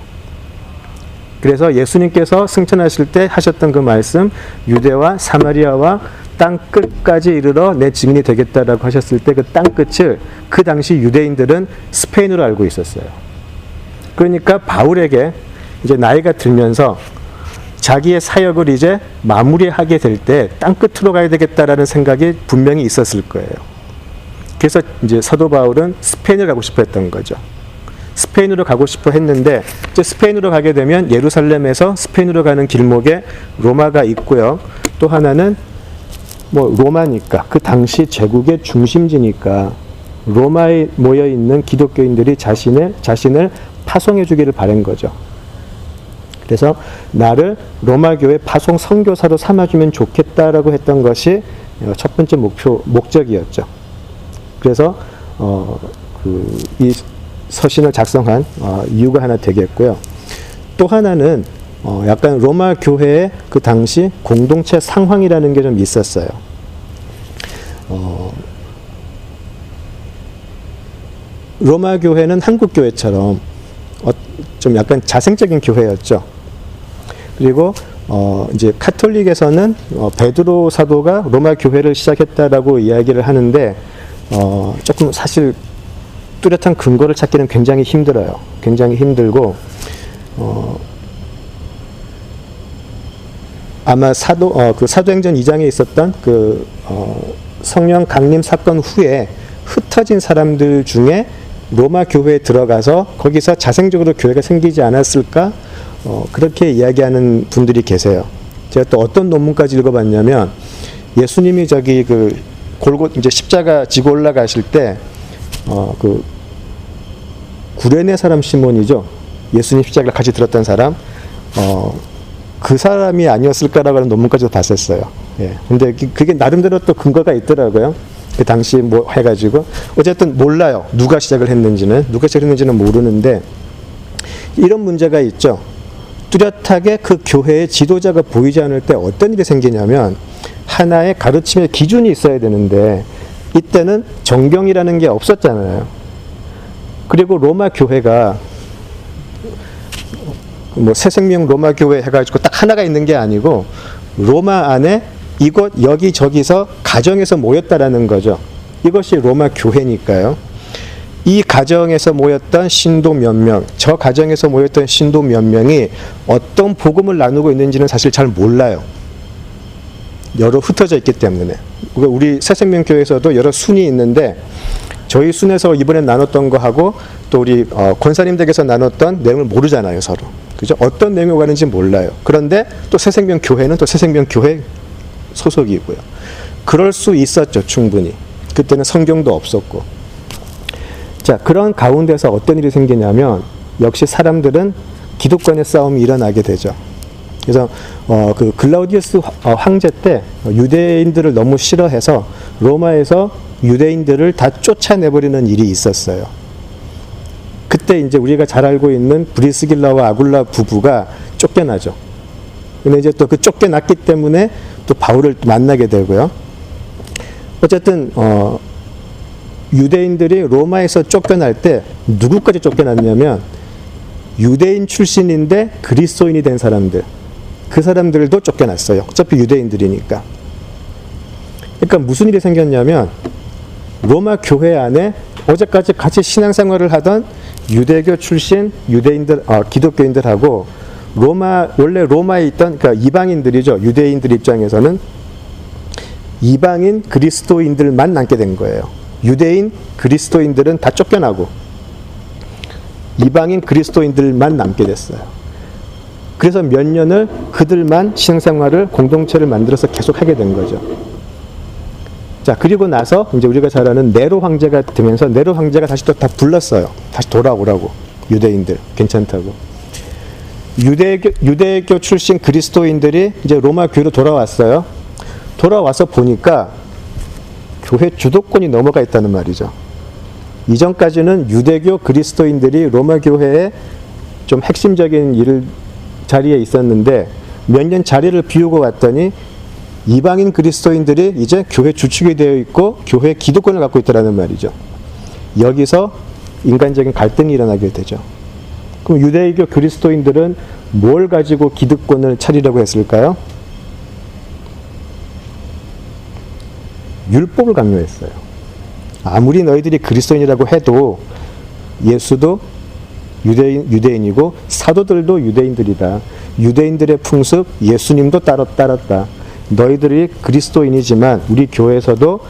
그래서 예수님께서 승천하실 때 하셨던 그 말씀, 유대와 사마리아와 땅끝까지 이르러 내 증인이 되겠다라고 하셨을 때 그 땅끝을 그 당시 유대인들은 스페인으로 알고 있었어요. 그러니까 바울에게 이제 나이가 들면서 자기의 사역을 이제 마무리하게 될 때 땅끝으로 가야 되겠다라는 생각이 분명히 있었을 거예요. 그래서 이제 사도 바울은 스페인을 가고 싶어 했던 거죠. 스페인으로 가고 싶어 했는데 이제 스페인으로 가게 되면 예루살렘에서 스페인으로 가는 길목에 로마가 있고요. 또 하나는 뭐 로마니까 그 당시 제국의 중심지니까 로마에 모여 있는 기독교인들이 자신을 파송해 주기를 바란 거죠. 그래서 나를 로마 교회 파송 선교사로 삼아주면 좋겠다라고 했던 것이 첫 번째 목적이었죠. 그래서 이 서신을 작성한 이유가 하나 되겠고요. 또 하나는 약간 로마 교회의 그 당시 공동체 상황이라는 게 좀 있었어요. 로마 교회는 한국 교회처럼 좀 약간 자생적인 교회였죠. 그리고 이제 카톨릭에서는 베드로 사도가 로마 교회를 시작했다라고 이야기를 하는데 조금 사실 뚜렷한 근거를 찾기는 굉장히 힘들어요. 굉장히 힘들고 아마 사도행전 2장에 있었던 성령 강림 사건 후에 흩어진 사람들 중에 로마 교회에 들어가서 거기서 자생적으로 교회가 생기지 않았을까? 그렇게 이야기하는 분들이 계세요. 제가 또 어떤 논문까지 읽어봤냐면 예수님이 이제 십자가 지고 올라가실 때 구레네 사람 시몬이죠. 예수님 십자가를 같이 들었던 사람, 그 사람이 아니었을까라고 하는 논문까지도 봤었어요. 예. 근데 그게 나름대로 또 근거가 있더라고요. 그 당시 뭐 해가지고. 어쨌든 몰라요. 누가 시작을 했는지는 모르는데, 이런 문제가 있죠. 뚜렷하게 그 교회의 지도자가 보이지 않을 때 어떤 일이 생기냐면, 하나의 가르침의 기준이 있어야 되는데, 이때는 정경이라는 게 없었잖아요. 그리고 로마 교회가 뭐 새생명 로마 교회 해가지고 딱 하나가 있는 게 아니고 로마 안에 이곳 여기저기서 가정에서 모였다라는 거죠. 이것이 로마 교회니까요. 이 가정에서 모였던 신도 몇 명, 저 가정에서 모였던 신도 몇 명이 어떤 복음을 나누고 있는지는 사실 잘 몰라요. 여러 흩어져 있기 때문에. 우리 새생명교회에서도 여러 순이 있는데 저희 순에서 이번에 나눴던 거하고 또 우리 권사님들께서 나눴던 내용을 모르잖아요, 서로. 그죠? 어떤 내용이 오가는지 몰라요. 그런데 또 새생명교회는 또 새생명교회 소속이고요. 그럴 수 있었죠, 충분히. 그때는 성경도 없었고. 자, 그런 가운데서 어떤 일이 생기냐면 역시 사람들은 기득권의 싸움이 일어나게 되죠. 그래서 그 글라우디우스 황제 때 유대인들을 너무 싫어해서 로마에서 유대인들을 다 쫓아내버리는 일이 있었어요. 그때 이제 우리가 잘 알고 있는 브리스길라와 아굴라 부부가 쫓겨나죠. 근데 이제 또 그 쫓겨났기 때문에 또 바울을 만나게 되고요. 어쨌든 유대인들이 로마에서 쫓겨날 때 누구까지 쫓겨났냐면 유대인 출신인데 그리스도인이 된 사람들, 그 사람들도 쫓겨났어요. 어차피 유대인들이니까. 그러니까 무슨 일이 생겼냐면 로마 교회 안에 어제까지 같이 신앙생활을 하던 유대교 출신 유대인들, 기독교인들하고 원래 로마에 있던 그러니까 이방인들이죠. 유대인들 입장에서는 이방인 그리스도인들만 남게 된 거예요. 유대인 그리스도인들은 다 쫓겨나고 이방인 그리스도인들만 남게 됐어요. 그래서 몇 년을 그들만 신앙생활을 공동체를 만들어서 계속 하게 된 거죠. 자, 그리고 나서 이제 우리가 잘 아는 네로 황제가 되면서 네로 황제가 다시 또 다 불렀어요. 다시 돌아오라고. 유대인들 괜찮다고. 유대교 출신 그리스도인들이 이제 로마 교회로 돌아왔어요. 돌아와서 보니까 교회 주도권이 넘어가 있다는 말이죠. 이전까지는 유대교 그리스도인들이 로마 교회에 좀 핵심적인 자리에 있었는데 몇 년 자리를 비우고 왔더니 이방인 그리스도인들이 이제 교회 주축이 되어 있고 교회 기득권을 갖고 있다는 말이죠. 여기서 인간적인 갈등이 일어나게 되죠. 그럼 유대교 그리스도인들은 뭘 가지고 기득권을 차리려고 했을까요? 율법을 강요했어요. 아무리 너희들이 그리스도인이라고 해도 예수도 유대인이고 사도들도 유대인들이다. 유대인들의 풍습 예수님도 따랐다. 너희들이 그리스도인이지만 우리 교회에서도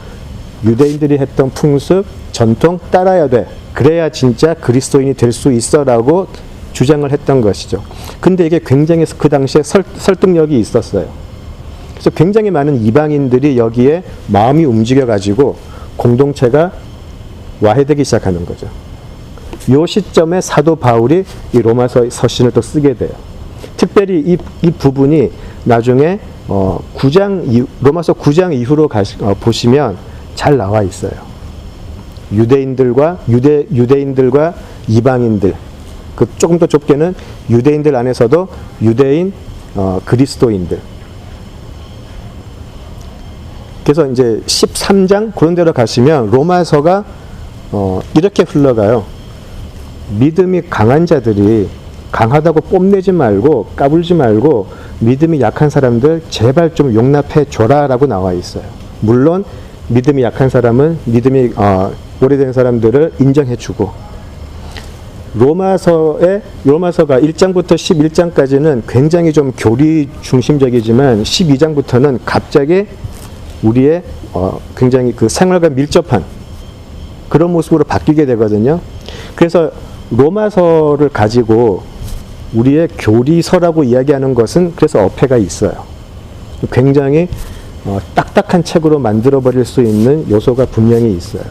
유대인들이 했던 풍습 전통 따라야 돼. 그래야 진짜 그리스도인이 될 수 있어라고 주장을 했던 것이죠. 근데 이게 굉장히 그 당시에 설득력이 있었어요. 그래서 굉장히 많은 이방인들이 여기에 마음이 움직여가지고 공동체가 와해되기 시작하는 거죠. 이 시점에 사도 바울이 이 로마서 서신을 또 쓰게 돼요. 특별히 이 부분이 나중에 로마서 9장 이후로 보시면 잘 나와 있어요. 유대인들과 이방인들, 그 조금 더 좁게는 유대인들 안에서도 유대인 그리스도인들. 그래서 이제 13장 그런 데로 가시면 로마서가 이렇게 흘러가요. 믿음이 강한 자들이 강하다고 뽐내지 말고 까불지 말고 믿음이 약한 사람들 제발 좀 용납해 줘라라고 나와 있어요. 물론 믿음이 약한 사람은 믿음이 오래된 사람들을 인정해 주고 로마서가 1장부터 11장까지는 굉장히 좀 교리 중심적이지만 12장부터는 갑자기 우리의 굉장히 그 생활과 밀접한 그런 모습으로 바뀌게 되거든요. 그래서 로마서를 가지고 우리의 교리서라고 이야기하는 것은 그래서 어폐가 있어요. 굉장히 딱딱한 책으로 만들어버릴 수 있는 요소가 분명히 있어요.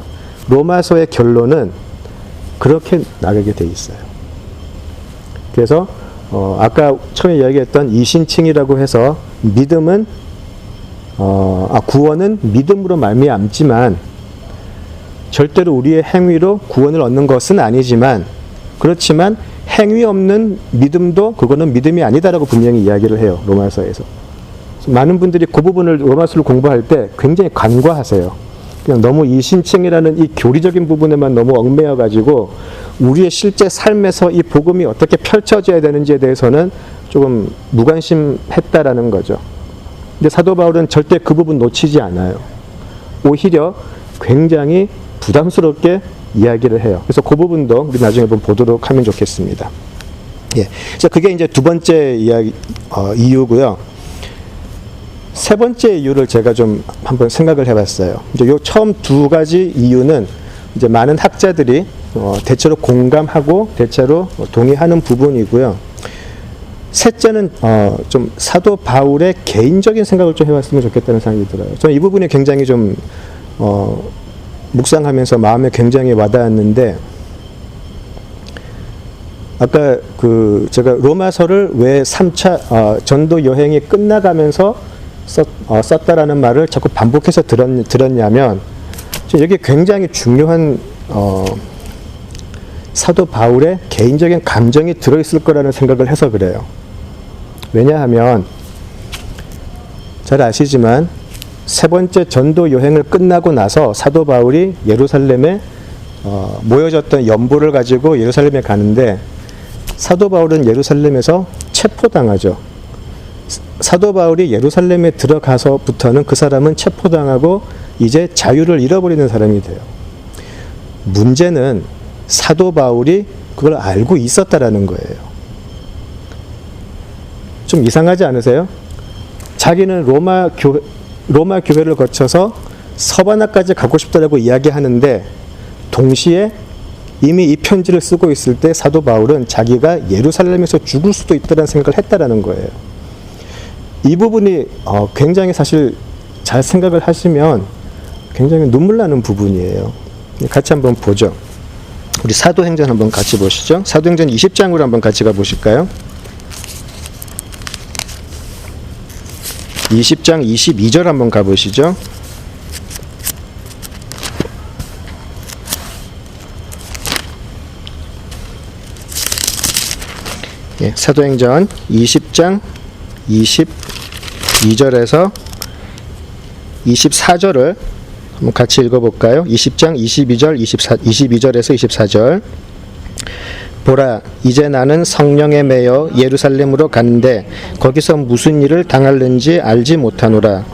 로마서의 결론은 그렇게 나가게 돼 있어요. 그래서 아까 처음에 이야기했던 이신칭이라고 해서 믿음은 구원은 믿음으로 말미암지만 절대로 우리의 행위로 구원을 얻는 것은 아니지만 그렇지만 행위 없는 믿음도 그거는 믿음이 아니다라고 분명히 이야기를 해요. 로마서에서. 많은 분들이 그 부분을 로마서를 공부할 때 굉장히 간과하세요. 그냥 너무 이신칭이라는 이 교리적인 부분에만 너무 얽매여 가지고 우리의 실제 삶에서 이 복음이 어떻게 펼쳐져야 되는지에 대해서는 조금 무관심했다라는 거죠. 근데 사도 바울은 절대 그 부분 놓치지 않아요. 오히려 굉장히 부담스럽게 이야기를 해요. 그래서 그 부분도 우리 나중에 한번 보도록 하면 좋겠습니다. 예. 그래서 그게 이제 두 번째 이유고요. 세 번째 이유를 제가 좀 한번 생각을 해봤어요. 이제 요 처음 두 가지 이유는 이제 많은 학자들이 대체로 공감하고 대체로 동의하는 부분이고요. 셋째는 좀 사도 바울의 개인적인 생각을 좀 해봤으면 좋겠다는 생각이 들어요. 저는 이 부분이 굉장히 좀 묵상하면서 마음에 굉장히 와닿았는데, 아까 제가 로마서를 왜 3차 전도 여행이 끝나가면서 썼다라는 말을 자꾸 반복해서 들었냐면, 여기 굉장히 중요한 사도 바울의 개인적인 감정이 들어있을 거라는 생각을 해서 그래요. 왜냐하면 잘 아시지만 세 번째 전도 여행을 끝나고 나서 사도 바울이 예루살렘에 모여졌던 연보를 가지고 예루살렘에 가는데, 사도 바울은 예루살렘에서 체포당하죠. 사도 바울이 예루살렘에 들어가서부터는 그 사람은 체포당하고 이제 자유를 잃어버리는 사람이 돼요. 문제는 사도 바울이 그걸 알고 있었다라는 거예요. 좀 이상하지 않으세요? 자기는 로마 교회를 거쳐서 서바나까지 가고 싶다라고 이야기하는데, 동시에 이미 이 편지를 쓰고 있을 때 사도 바울은 자기가 예루살렘에서 죽을 수도 있다는 생각을 했다라는 거예요. 이 부분이 굉장히 사실 잘 생각을 하시면 굉장히 눈물 나는 부분이에요. 같이 한번 보죠. 우리 사도행전 한번 같이 보시죠. 사도행전 20장으로 한번 같이 가보실까요? 20장 22절 한번 가보시죠. 예, 사도행전 20장 22절에서 24절을 한번 같이 읽어볼까요? 20장 22절에서 24절. 보라, 이제 나는 성령에 매여 예루살렘으로 가는데 거기서 무슨 일을 당할는지 알지 못하노라.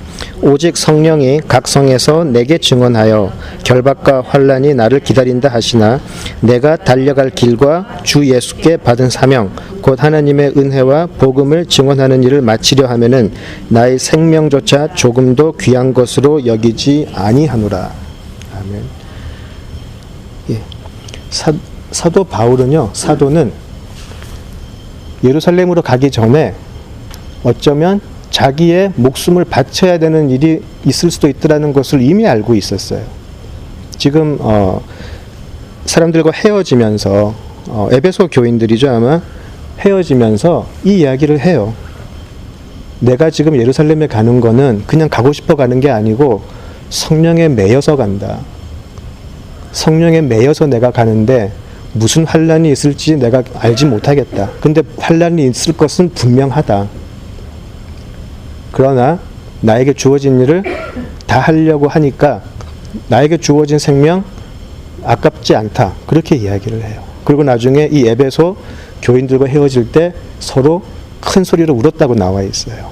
오직 성령이 각 성에서 내게 증언하여 결박과 환난이 나를 기다린다 하시나, 내가 달려갈 길과 주 예수께 받은 사명 곧 하나님의 은혜와 복음을 증언하는 일을 마치려 하면은 나의 생명조차 조금도 귀한 것으로 여기지 아니하노라. 아멘. 예. 사도 바울은요, 사도는 예루살렘으로 가기 전에 어쩌면 자기의 목숨을 바쳐야 되는 일이 있을 수도 있다는 것을 이미 알고 있었어요. 지금 사람들과 헤어지면서 에베소 교인들이죠, 아마 헤어지면서 이 이야기를 해요. 내가 지금 예루살렘에 가는 거는 그냥 가고 싶어 가는 게 아니고 성령에 매여서 간다. 성령에 매여서 내가 가는데 무슨 환난이 있을지 내가 알지 못하겠다. 근데 환난이 있을 것은 분명하다. 그러나 나에게 주어진 일을 다 하려고 하니까 나에게 주어진 생명 아깝지 않다. 그렇게 이야기를 해요. 그리고 나중에 이 에베소 교인들과 헤어질 때 서로 큰 소리로 울었다고 나와 있어요.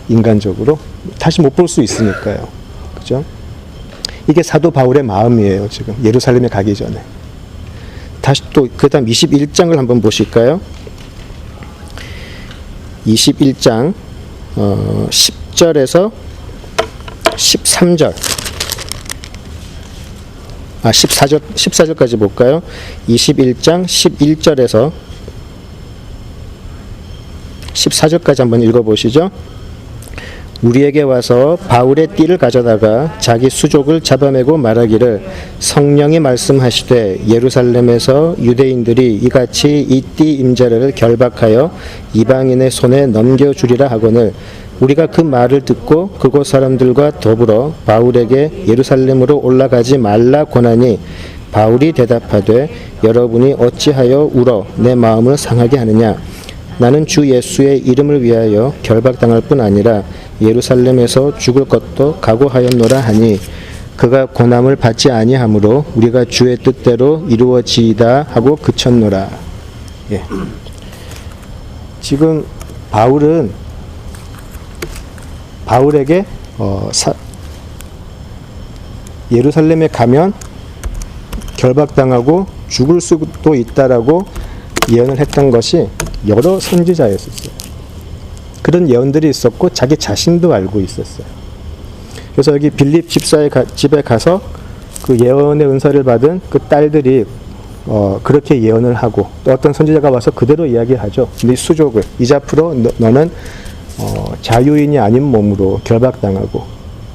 인간적으로 다시 못 볼 수 있으니까요. 그죠? 이게 사도 바울의 마음이에요. 지금 예루살렘에 가기 전에. 다시 또 그 다음 21장을 한번 보실까요? 21장 10절에서 13절 14절까지 볼까요? 21장 11절에서 14절까지 한번 읽어보시죠. 우리에게 와서 바울의 띠를 가져다가 자기 수족을 잡아매고 말하기를, 성령이 말씀하시되 예루살렘에서 유대인들이 이같이 이 띠 임자를 결박하여 이방인의 손에 넘겨주리라 하거늘, 우리가 그 말을 듣고 그곳 사람들과 더불어 바울에게 예루살렘으로 올라가지 말라 권하니, 바울이 대답하되 여러분이 어찌하여 울어 내 마음을 상하게 하느냐. 나는 주 예수의 이름을 위하여 결박당할 뿐 아니라 예루살렘에서 죽을 것도 각오하였노라 하니, 그가 고난을 받지 아니하므로 우리가 주의 뜻대로 이루어지이다 하고 그쳤노라. 예. 지금 바울에게 예루살렘에 가면 결박당하고 죽을 수도 있다라고 예언을 했던 것이 여러 선지자였었어요. 그런 예언들이 있었고 자기 자신도 알고 있었어요. 그래서 여기 빌립 집사의 집에 가서 그 예언의 은사를 받은 그 딸들이 그렇게 예언을 하고 또 어떤 선지자가 와서 그대로 이야기하죠. 네 수족을 이제 앞으로 너는 자유인이 아닌 몸으로 결박당하고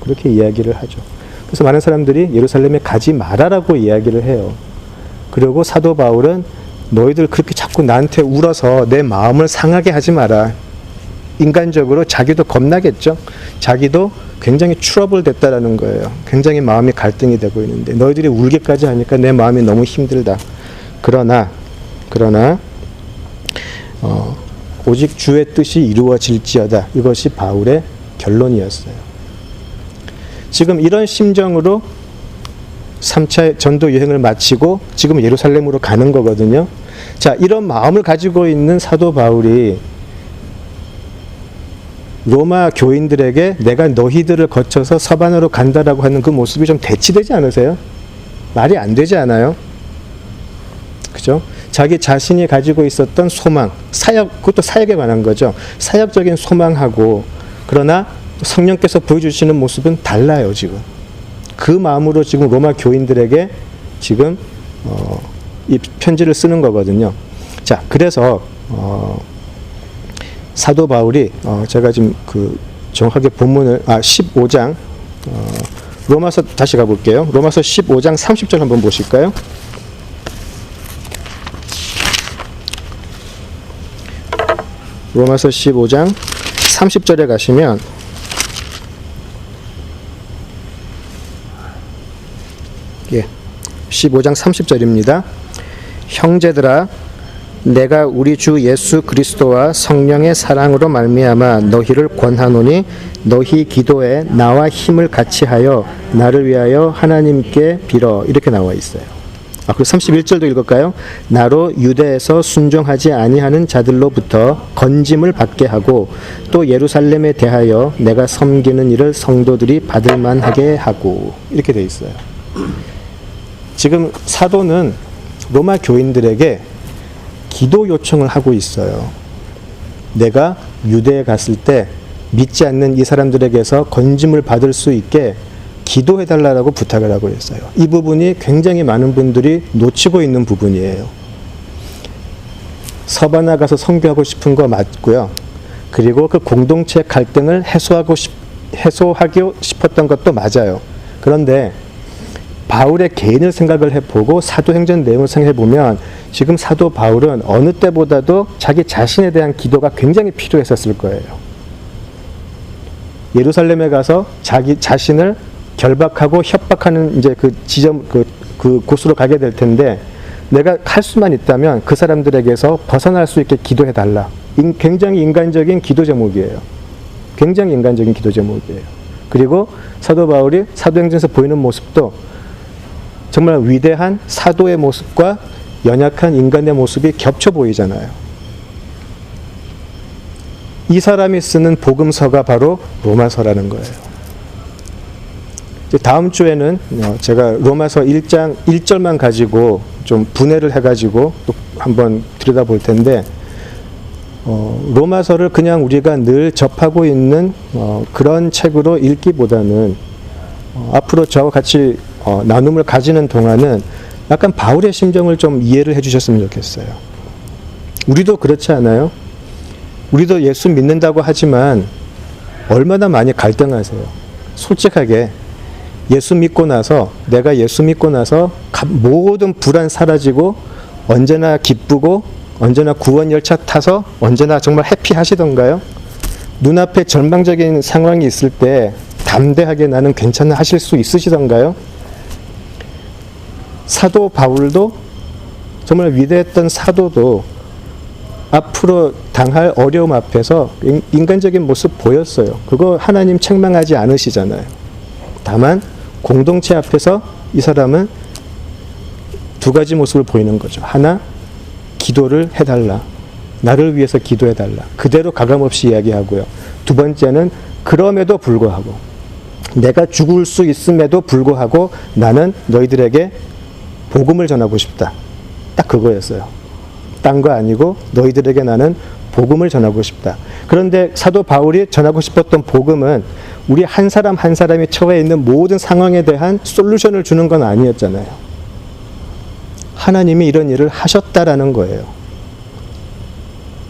그렇게 이야기를 하죠. 그래서 많은 사람들이 예루살렘에 가지 말아라고 이야기를 해요. 그리고 사도 바울은 너희들 그렇게 자꾸 나한테 울어서 내 마음을 상하게 하지 마라. 인간적으로 자기도 겁나겠죠. 자기도 굉장히 트러블 됐다라는 거예요. 굉장히 마음이 갈등이 되고 있는데 너희들이 울기까지 하니까 내 마음이 너무 힘들다. 그러나 오직 주의 뜻이 이루어질지어다. 이것이 바울의 결론이었어요. 지금 이런 심정으로 3차 전도 여행을 마치고 지금 예루살렘으로 가는 거거든요. 자, 이런 마음을 가지고 있는 사도 바울이 로마 교인들에게 내가 너희들을 거쳐서 서반으로 간다라고 하는 그 모습이 좀 대치되지 않으세요? 말이 안 되지 않아요? 그죠? 자기 자신이 가지고 있었던 소망, 사역, 그것도 사역에 관한 거죠. 사역적인 소망하고 그러나 성령께서 보여주시는 모습은 달라요, 지금. 그 마음으로 지금 로마 교인들에게 지금 이 편지를 쓰는 거거든요. 자, 그래서 사도 바울이 제가 지금 그 정확하게 본문을 15장 로마서 다시 가볼게요. 로마서 15장 30절 한번 보실까요? 로마서 15장 30절에 가시면 예, 15장 30절입니다. 형제들아 내가 우리 주 예수 그리스도와 성령의 사랑으로 말미암아 너희를 권하노니 너희 기도에 나와 힘을 같이 하여 나를 위하여 하나님께 빌어. 이렇게 나와 있어요. 그리고 31절도 읽을까요? 나로 유대에서 순종하지 아니하는 자들로부터 건짐을 받게 하고 또 예루살렘에 대하여 내가 섬기는 일을 성도들이 받을 만하게 하고. 이렇게 돼 있어요. 지금 사도는 로마 교인들에게 기도 요청을 하고 있어요. 내가 유대에 갔을 때 믿지 않는 이 사람들에게서 건짐을 받을 수 있게 기도해달라고 부탁을 하고 있어요. 이 부분이 굉장히 많은 분들이 놓치고 있는 부분이에요. 서바나 가서 선교하고 싶은 거 맞고요. 그리고 그 공동체 갈등을 해소하고 싶었던 것도 맞아요. 그런데 바울의 개인을 생각을 해보고 사도행전 내용을 생각해보면 지금 사도 바울은 어느 때보다도 자기 자신에 대한 기도가 굉장히 필요했었을 거예요. 예루살렘에 가서 자기 자신을 결박하고 협박하는 이제 그 지점, 그 곳으로 가게 될 텐데 내가 할 수만 있다면 그 사람들에게서 벗어날 수 있게 기도해달라. 굉장히 인간적인 기도 제목이에요. 굉장히 인간적인 기도 제목이에요. 그리고 사도 바울이 사도행전에서 보이는 모습도 정말 위대한 사도의 모습과 연약한 인간의 모습이 겹쳐 보이잖아요. 이 사람이 쓰는 복음서가 바로 로마서라는 거예요. 다음 주에는 제가 로마서 1장 1절만 가지고 좀 분해를 해가지고 또 한번 들여다볼 텐데 로마서를 그냥 우리가 늘 접하고 있는 그런 책으로 읽기보다는 앞으로 저와 같이 나눔을 가지는 동안은 약간 바울의 심정을 좀 이해를 해주셨으면 좋겠어요. 우리도 그렇지 않아요? 우리도 예수 믿는다고 하지만 얼마나 많이 갈등하세요. 솔직하게 내가 예수 믿고 나서 모든 불안 사라지고 언제나 기쁘고 언제나 구원 열차 타서 언제나 정말 해피하시던가요? 눈앞에 절망적인 상황이 있을 때 담대하게 나는 괜찮아 하실 수 있으시던가요? 사도 바울도 정말 위대했던 사도도 앞으로 당할 어려움 앞에서 인간적인 모습 보였어요. 그거 하나님 책망하지 않으시잖아요. 다만 공동체 앞에서 이 사람은 두 가지 모습을 보이는 거죠. 하나, 기도를 해달라. 나를 위해서 기도해달라. 그대로 가감없이 이야기하고요. 두 번째는 그럼에도 불구하고 내가 죽을 수 있음에도 불구하고 나는 너희들에게 복음을 전하고 싶다. 딱 그거였어요. 딴 거 아니고 너희들에게 나는 복음을 전하고 싶다. 그런데 사도 바울이 전하고 싶었던 복음은 우리 한 사람 한 사람이 처해 있는 모든 상황에 대한 솔루션을 주는 건 아니었잖아요. 하나님이 이런 일을 하셨다라는 거예요.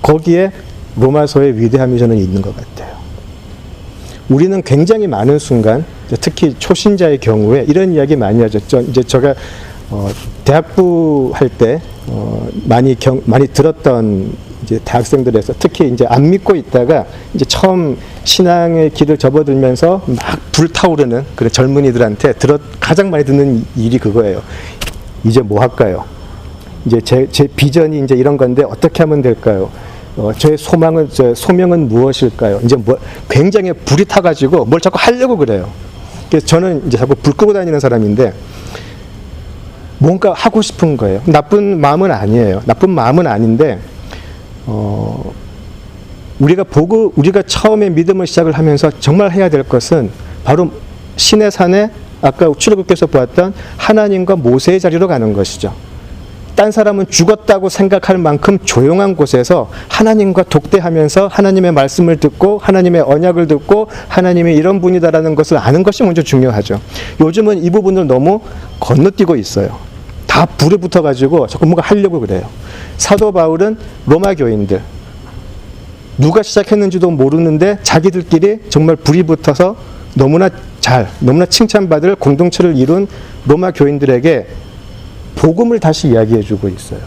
거기에 로마서의 위대함이 저는 있는 것 같아요. 우리는 굉장히 많은 순간, 특히 초신자의 경우에 이런 이야기 많이 하죠. 이제 제가 대학부 할 때 많이 들었던 이제 대학생들에서 특히 이제 안 믿고 있다가 이제 처음 신앙의 길을 접어들면서 막 불타오르는 그런 젊은이들한테 가장 많이 듣는 일이 그거예요. 이제 뭐 할까요? 이제 제 비전이 이제 이런 건데 어떻게 하면 될까요? 저의 소명은 무엇일까요? 이제 굉장히 불이 타가지고 뭘 자꾸 하려고 그래요. 그래서 저는 이제 자꾸 불 끄고 다니는 사람인데 뭔가 하고 싶은 거예요. 나쁜 마음은 아니에요. 나쁜 마음은 아닌데, 우리가 처음에 믿음을 시작을 하면서 정말 해야 될 것은 바로 신의 산에 아까 출애굽께서 보았던 하나님과 모세의 자리로 가는 것이죠. 딴 사람은 죽었다고 생각할 만큼 조용한 곳에서 하나님과 독대하면서 하나님의 말씀을 듣고 하나님의 언약을 듣고 하나님이 이런 분이다라는 것을 아는 것이 먼저 중요하죠. 요즘은 이 부분을 너무 건너뛰고 있어요. 다 불에 붙어가지고 자꾸 뭔가 하려고 그래요. 사도 바울은 로마 교인들, 누가 시작했는지도 모르는데 자기들끼리 정말 불이 붙어서 너무나 칭찬받을 공동체를 이룬 로마 교인들에게 복음을 다시 이야기해주고 있어요.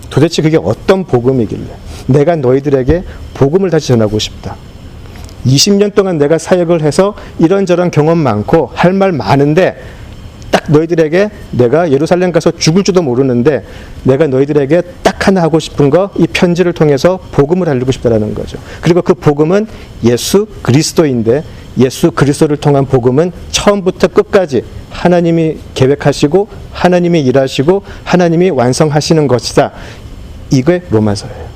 도대체 그게 어떤 복음이길래 내가 너희들에게 복음을 다시 전하고 싶다. 20년 동안 내가 사역을 해서 이런저런 경험 많고 할 말 많은데 딱 너희들에게 내가 예루살렘 가서 죽을지도 모르는데 내가 너희들에게 딱 하나 하고 싶은 거 이 편지를 통해서 복음을 알리고 싶다라는 거죠. 그리고 그 복음은 예수 그리스도인데 예수 그리스도를 통한 복음은 처음부터 끝까지 하나님이 계획하시고 하나님이 일하시고 하나님이 완성하시는 것이다. 이게 로마서예요.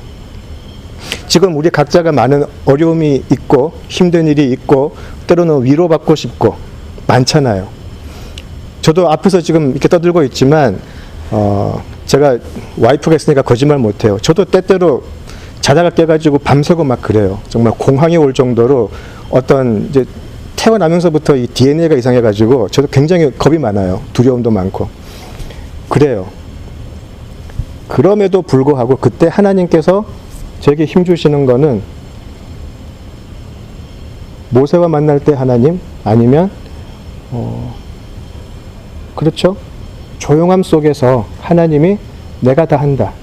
지금 우리 각자가 많은 어려움이 있고 힘든 일이 있고 때로는 위로받고 싶고 많잖아요. 저도 앞에서 지금 이렇게 떠들고 있지만 제가 와이프가 있으니까 거짓말 못해요. 저도 때때로 자다가 깨가지고 밤새고 막 그래요. 정말 공황이 올 정도로 어떤 이제 태어나면서부터 이 DNA가 이상해가지고 저도 굉장히 겁이 많아요. 두려움도 많고. 그래요. 그럼에도 불구하고 그때 하나님께서 저에게 힘주시는 거는 모세와 만날 때 하나님 아니면 그렇죠? 조용함 속에서 하나님이 내가 다 한다.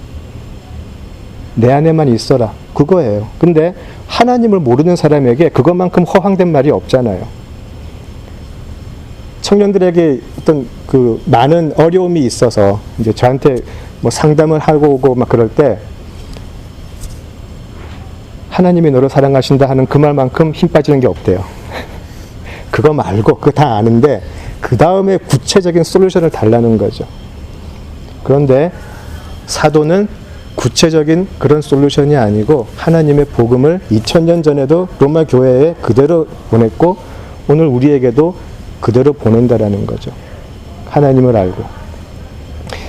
내 안에만 있어라. 그거예요. 근데 하나님을 모르는 사람에게 그것만큼 허황된 말이 없잖아요. 청년들에게 어떤 그 많은 어려움이 있어서 이제 저한테 뭐 상담을 하고 오고 막 그럴 때 하나님이 너를 사랑하신다 하는 그 말만큼 힘 빠지는 게 없대요. 그거 말고 그거 다 아는데 그 다음에 구체적인 솔루션을 달라는 거죠. 그런데 사도는 구체적인 그런 솔루션이 아니고 하나님의 복음을 2000년 전에도 로마 교회에 그대로 보냈고 오늘 우리에게도 그대로 보낸다라는 거죠. 하나님을 알고.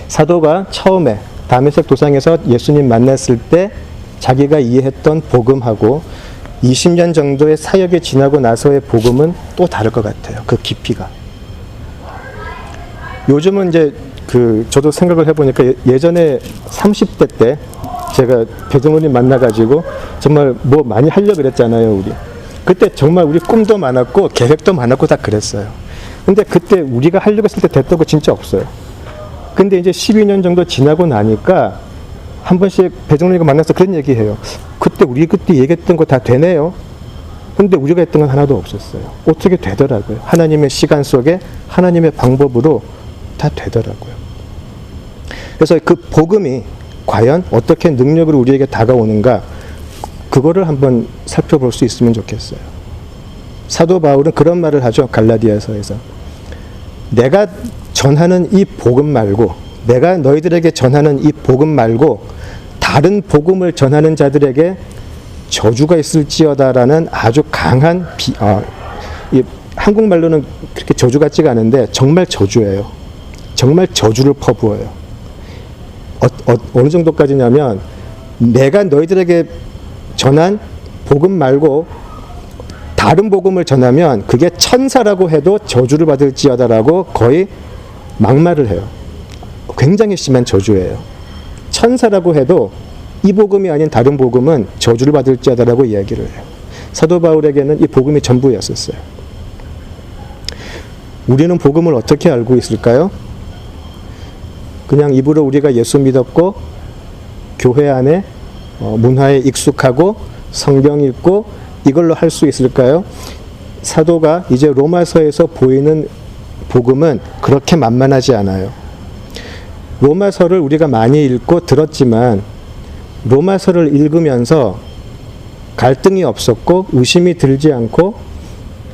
사도가 처음에 다메섹 도상에서 예수님 만났을 때 자기가 이해했던 복음하고 20년 정도의 사역이 지나고 나서의 복음은 또 다를 것 같아요. 그 깊이가. 요즘은 이제 저도 생각을 해보니까 예전에 30대 때 제가 배정훈님 만나가지고 정말 뭐 많이 하려고 그랬잖아요, 우리. 그때 정말 우리 꿈도 많았고 계획도 많았고 다 그랬어요. 근데 그때 우리가 하려고 했을 때 됐던 거 진짜 없어요. 근데 이제 12년 정도 지나고 나니까 한 번씩 배정훈님과 만나서 그런 얘기해요. 그때 얘기했던 거 다 되네요. 근데 우리가 했던 건 하나도 없었어요. 어떻게 되더라고요. 하나님의 시간 속에 하나님의 방법으로 다 되더라고요. 그래서 그 복음이 과연 어떻게 능력으로 우리에게 다가오는가 그거를 한번 살펴볼 수 있으면 좋겠어요. 사도 바울은 그런 말을 하죠. 갈라디아서에서. 내가 전하는 이 복음 말고 내가 너희들에게 전하는 이 복음 말고 다른 복음을 전하는 자들에게 저주가 있을지어다라는 아주 강한 한국말로는 그렇게 저주 같지가 않은데 정말 저주예요. 정말 저주를 퍼부어요. 어느 정도까지냐면 내가 너희들에게 전한 복음 말고 다른 복음을 전하면 그게 천사라고 해도 저주를 받을지어다라고 거의 막말을 해요. 굉장히 심한 저주예요. 천사라고 해도 이 복음이 아닌 다른 복음은 저주를 받을지어다라고 이야기를 해요. 사도 바울에게는 이 복음이 전부였었어요. 우리는 복음을 어떻게 알고 있을까요? 그냥 입으로 우리가 예수 믿었고 교회 안에 문화에 익숙하고 성경 읽고 이걸로 할 수 있을까요? 사도가 이제 로마서에서 보이는 복음은 그렇게 만만하지 않아요. 로마서를 우리가 많이 읽고 들었지만 로마서를 읽으면서 갈등이 없었고 의심이 들지 않고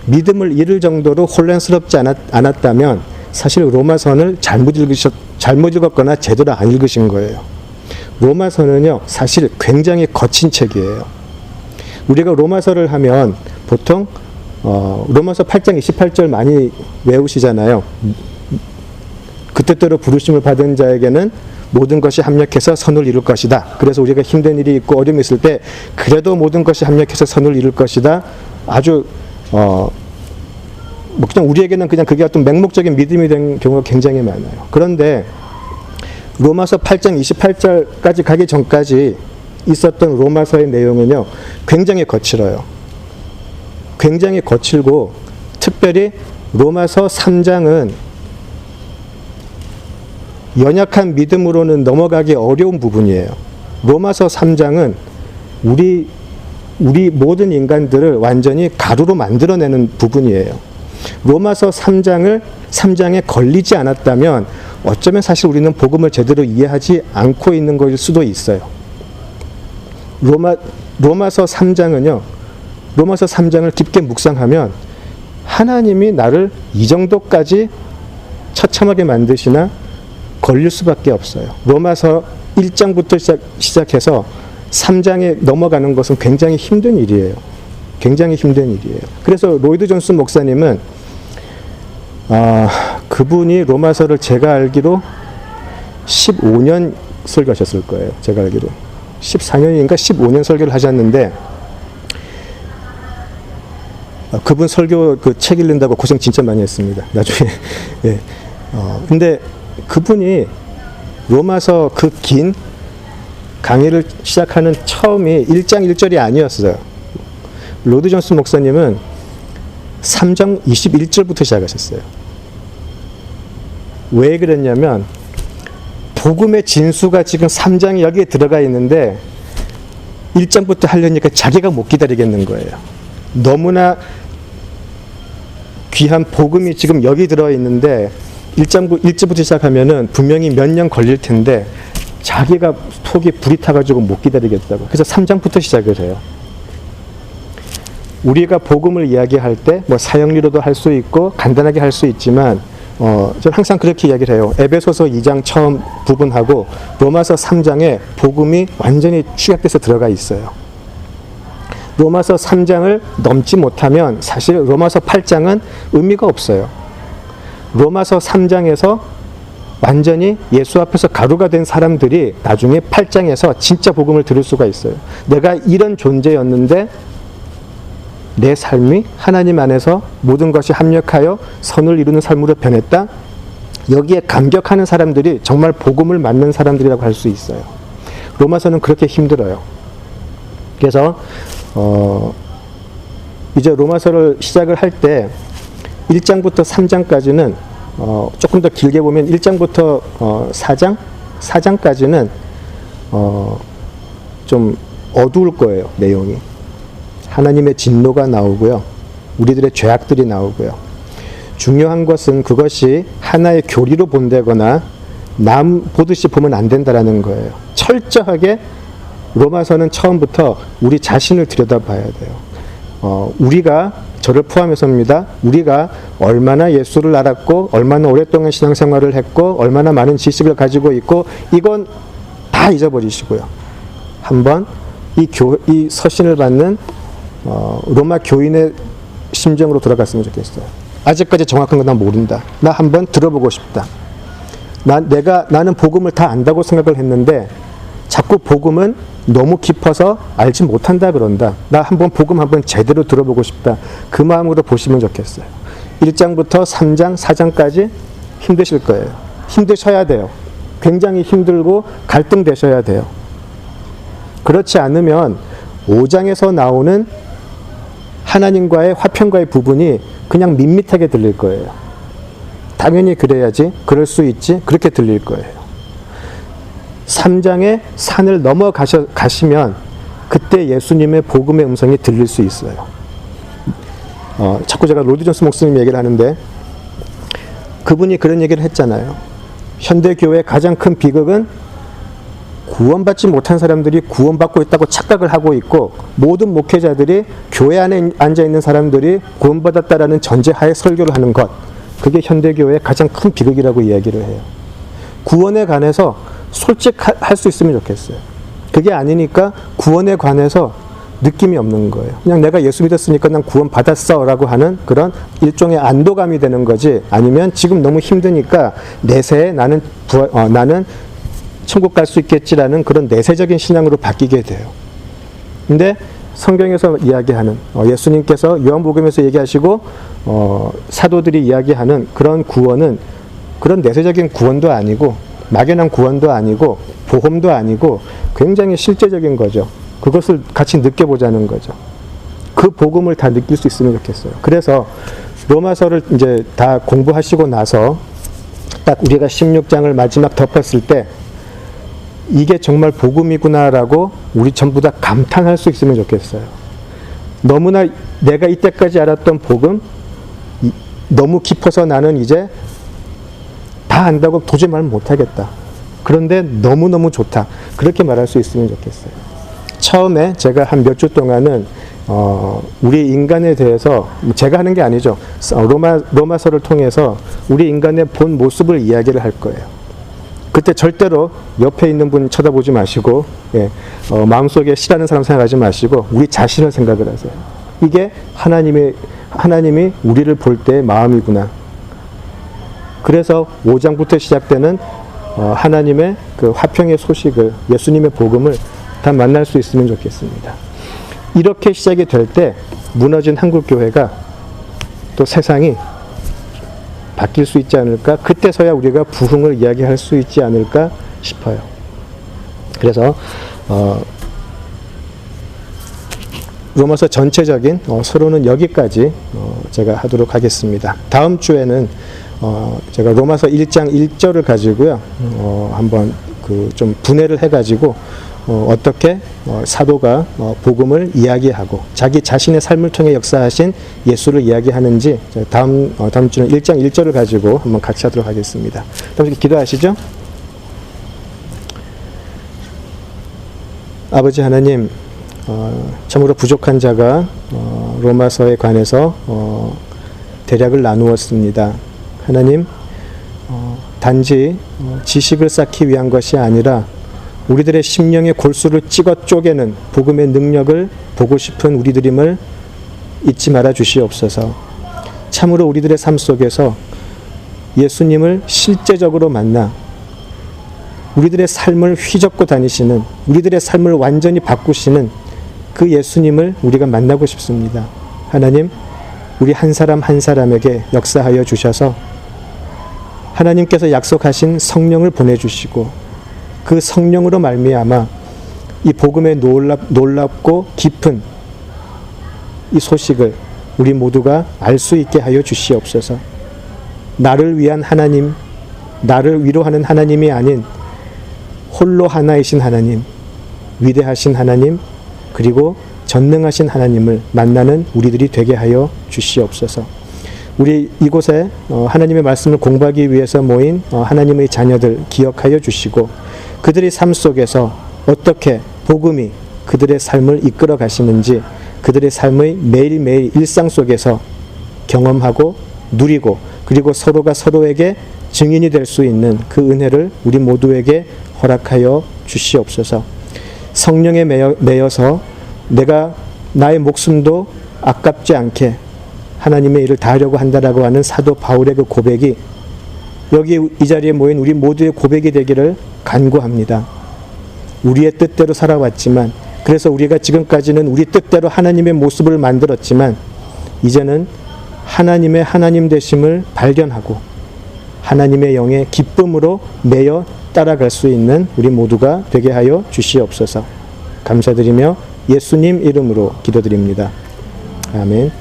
믿음을 잃을 정도로 혼란스럽지 않았다면 사실 로마서는 잘못 읽었거나 제대로 안 읽으신 거예요. 로마서는요, 사실 굉장히 거친 책이에요. 우리가 로마서를 하면 보통 로마서 8장 28절 많이 외우시잖아요. 그때때로 부르심을 받은 자에게는 모든 것이 합력해서 선을 이룰 것이다. 그래서 우리가 힘든 일이 있고 어려움이 있을 때 그래도 모든 것이 합력해서 선을 이룰 것이다. 아주 그냥 우리에게는 그냥 그게 어떤 맹목적인 믿음이 된 경우가 굉장히 많아요. 그런데 로마서 8장 28절까지 가기 전까지 있었던 로마서의 내용은요, 굉장히 거칠어요. 굉장히 거칠고 특별히 로마서 3장은 연약한 믿음으로는 넘어가기 어려운 부분이에요. 로마서 3장은 우리 모든 인간들을 완전히 가루로 만들어내는 부분이에요. 로마서 3장에 걸리지 않았다면 어쩌면 사실 우리는 복음을 제대로 이해하지 않고 있는 것일 수도 있어요. 로마서 3장은요, 로마서 3장을 깊게 묵상하면 하나님이 나를 이 정도까지 처참하게 만드시나 걸릴 수밖에 없어요. 로마서 1장부터 시작해서 3장에 넘어가는 것은 굉장히 힘든 일이에요. 굉장히 힘든 일이에요. 그래서 로이드 존슨 목사님은 그분이 로마서를 제가 알기로 15년 설교하셨을 거예요. 제가 알기로 14년인가 15년 설교를 하셨는데 그분 설교 그 책 읽는다고 고생 진짜 많이 했습니다. 나중에. 예. 근데 그분이 로마서 그 긴 강의를 시작하는 처음이 1장 1절이 아니었어요. 로드 존슨 목사님은 3장 21절부터 시작하셨어요. 왜 그랬냐면 복음의 진수가 지금 3장이 여기에 들어가 있는데 1장부터 하려니까 자기가 못 기다리겠는 거예요. 너무나 귀한 복음이 지금 여기 들어있는데 1절부터 시작하면은 분명히 몇 년 걸릴 텐데 자기가 속이 불이 타가지고 못 기다리겠다고. 그래서 3장부터 시작을 해요. 우리가 복음을 이야기할 때 뭐 사형리로도 할 수 있고 간단하게 할 수 있지만 저는 항상 그렇게 이야기를 해요. 에베소서 2장 처음 부분하고 로마서 3장에 복음이 완전히 축약돼서 들어가 있어요. 로마서 3장을 넘지 못하면 사실 로마서 8장은 의미가 없어요. 로마서 3장에서 완전히 예수 앞에서 가루가 된 사람들이 나중에 8장에서 진짜 복음을 들을 수가 있어요. 내가 이런 존재였는데 내 삶이 하나님 안에서 모든 것이 합력하여 선을 이루는 삶으로 변했다. 여기에 감격하는 사람들이 정말 복음을 맞는 사람들이라고 할 수 있어요. 로마서는 그렇게 힘들어요. 그래서 이제 로마서를 시작을 할 때 1장부터 3장까지는 조금 더 길게 보면 1장부터 4장까지는 좀 어두울 거예요. 내용이. 하나님의 진노가 나오고요. 우리들의 죄악들이 나오고요. 중요한 것은 그것이 하나의 교리로 본다거나 남 보듯이 보면 안 된다라는 거예요. 철저하게 로마서는 처음부터 우리 자신을 들여다봐야 돼요. 우리가 저를 포함해서입니다. 우리가 얼마나 예수를 알았고 얼마나 오랫동안 신앙생활을 했고 얼마나 많은 지식을 가지고 있고 이건 다 잊어버리시고요. 한번 이 서신을 받는 로마 교인의 심정으로 돌아갔으면 좋겠어요. 아직까지 정확한 건 난 모른다. 나 한번 들어보고 싶다. 나는 복음을 다 안다고 생각을 했는데 자꾸 복음은 너무 깊어서 알지 못한다 그런다. 나 한번 복음 한번 제대로 들어보고 싶다. 그 마음으로 보시면 좋겠어요. 1장부터 3장, 4장까지 힘드실 거예요. 힘드셔야 돼요. 굉장히 힘들고 갈등되셔야 돼요. 그렇지 않으면 5장에서 나오는 하나님과의 화평과의 부분이 그냥 밋밋하게 들릴 거예요. 당연히 그래야지, 그럴 수 있지, 그렇게 들릴 거예요. 3장의 산을 넘어가시면 그때 예수님의 복음의 음성이 들릴 수 있어요. 자꾸 제가 로드 존스 목사님 얘기를 하는데 그분이 그런 얘기를 했잖아요. 현대교회의 가장 큰 비극은 구원받지 못한 사람들이 구원받고 있다고 착각을 하고 있고, 모든 목회자들이 교회 안에 앉아있는 사람들이 구원받았다라는 전제하에 설교를 하는 것, 그게 현대교회의 가장 큰 비극이라고 이야기를 해요. 구원에 관해서 솔직할 수 있으면 좋겠어요. 그게 아니니까 구원에 관해서 느낌이 없는 거예요. 그냥 내가 예수 믿었으니까 난 구원 받았어 라고 하는 그런 일종의 안도감이 되는 거지, 아니면 지금 너무 힘드니까 내세에 나는 천국 갈 수 있겠지라는 그런 내세적인 신앙으로 바뀌게 돼요. 근데 성경에서 이야기하는, 예수님께서 요한복음에서 얘기하시고 사도들이 이야기하는 그런 구원은 그런 내세적인 구원도 아니고 막연한 구원도 아니고 보험도 아니고 굉장히 실제적인 거죠. 그것을 같이 느껴보자는 거죠. 그 복음을 다 느낄 수 있으면 좋겠어요. 그래서 로마서를 이제 다 공부하시고 나서 딱 우리가 16장을 마지막 덮었을 때 이게 정말 복음이구나라고 우리 전부 다 감탄할 수 있으면 좋겠어요. 너무나 내가 이때까지 알았던 복음 너무 깊어서 나는 이제 다 안다고 도저히 말 못하겠다. 그런데 너무너무 좋다. 그렇게 말할 수 있으면 좋겠어요. 처음에 제가 한 몇 주 동안은 우리 인간에 대해서, 제가 하는 게 아니죠. 로마서를 통해서 우리 인간의 본 모습을 이야기를 할 거예요. 그때 절대로 옆에 있는 분 쳐다보지 마시고, 마음속에 싫어하는 사람 생각하지 마시고 우리 자신을 생각을 하세요. 이게 하나님이 우리를 볼 때의 마음이구나. 그래서 5장부터 시작되는 하나님의 그 화평의 소식을, 예수님의 복음을 다 만날 수 있으면 좋겠습니다. 이렇게 시작이 될 때 무너진 한국교회가 또 세상이 바뀔 수 있지 않을까? 그때서야 우리가 부흥을 이야기할 수 있지 않을까 싶어요. 그래서 로마서 전체적인 서론은 여기까지 제가 하도록 하겠습니다. 다음 주에는 제가 로마서 1장 1절을 가지고요, 한번 좀 분해를 해가지고 어떻게 사도가 복음을 이야기하고 자기 자신의 삶을 통해 역사하신 예수를 이야기하는지 다음 주는 1장 1절을 가지고 한번 같이 하도록 하겠습니다. 다음 기도하시죠. 아버지 하나님, 참으로 부족한 자가 로마서에 관해서 대략을 나누었습니다. 하나님, 단지 지식을 쌓기 위한 것이 아니라 우리들의 심령의 골수를 찍어 쪼개는 복음의 능력을 보고 싶은 우리들임을 잊지 말아 주시옵소서. 참으로 우리들의 삶 속에서 예수님을 실제적으로 만나 우리들의 삶을 휘젓고 다니시는, 우리들의 삶을 완전히 바꾸시는 그 예수님을 우리가 만나고 싶습니다. 하나님, 우리 한 사람 한 사람에게 역사하여 주셔서 하나님께서 약속하신 성령을 보내주시고 그 성령으로 말미암아 이 복음의 놀랍고 깊은 이 소식을 우리 모두가 알 수 있게 하여 주시옵소서. 나를 위한 하나님, 나를 위로하는 하나님이 아닌 홀로 하나이신 하나님, 위대하신 하나님, 그리고 전능하신 하나님을 만나는 우리들이 되게 하여 주시옵소서. 우리 이곳에 하나님의 말씀을 공부하기 위해서 모인 하나님의 자녀들 기억하여 주시고 그들의 삶 속에서 어떻게 복음이 그들의 삶을 이끌어 가시는지 그들의 삶의 매일매일 일상 속에서 경험하고 누리고, 그리고 서로가 서로에게 증인이 될 수 있는 그 은혜를 우리 모두에게 허락하여 주시옵소서. 성령에 매여서 내가 나의 목숨도 아깝지 않게 하나님의 일을 다하려고 한다라고 하는 사도 바울의 그 고백이 여기 이 자리에 모인 우리 모두의 고백이 되기를 간구합니다. 우리의 뜻대로 살아왔지만, 그래서 우리가 지금까지는 우리 뜻대로 하나님의 모습을 만들었지만 이제는 하나님의 하나님 되심을 발견하고 하나님의 영의 기쁨으로 매여 따라갈 수 있는 우리 모두가 되게 하여 주시옵소서. 감사드리며 예수님 이름으로 기도드립니다. 아멘.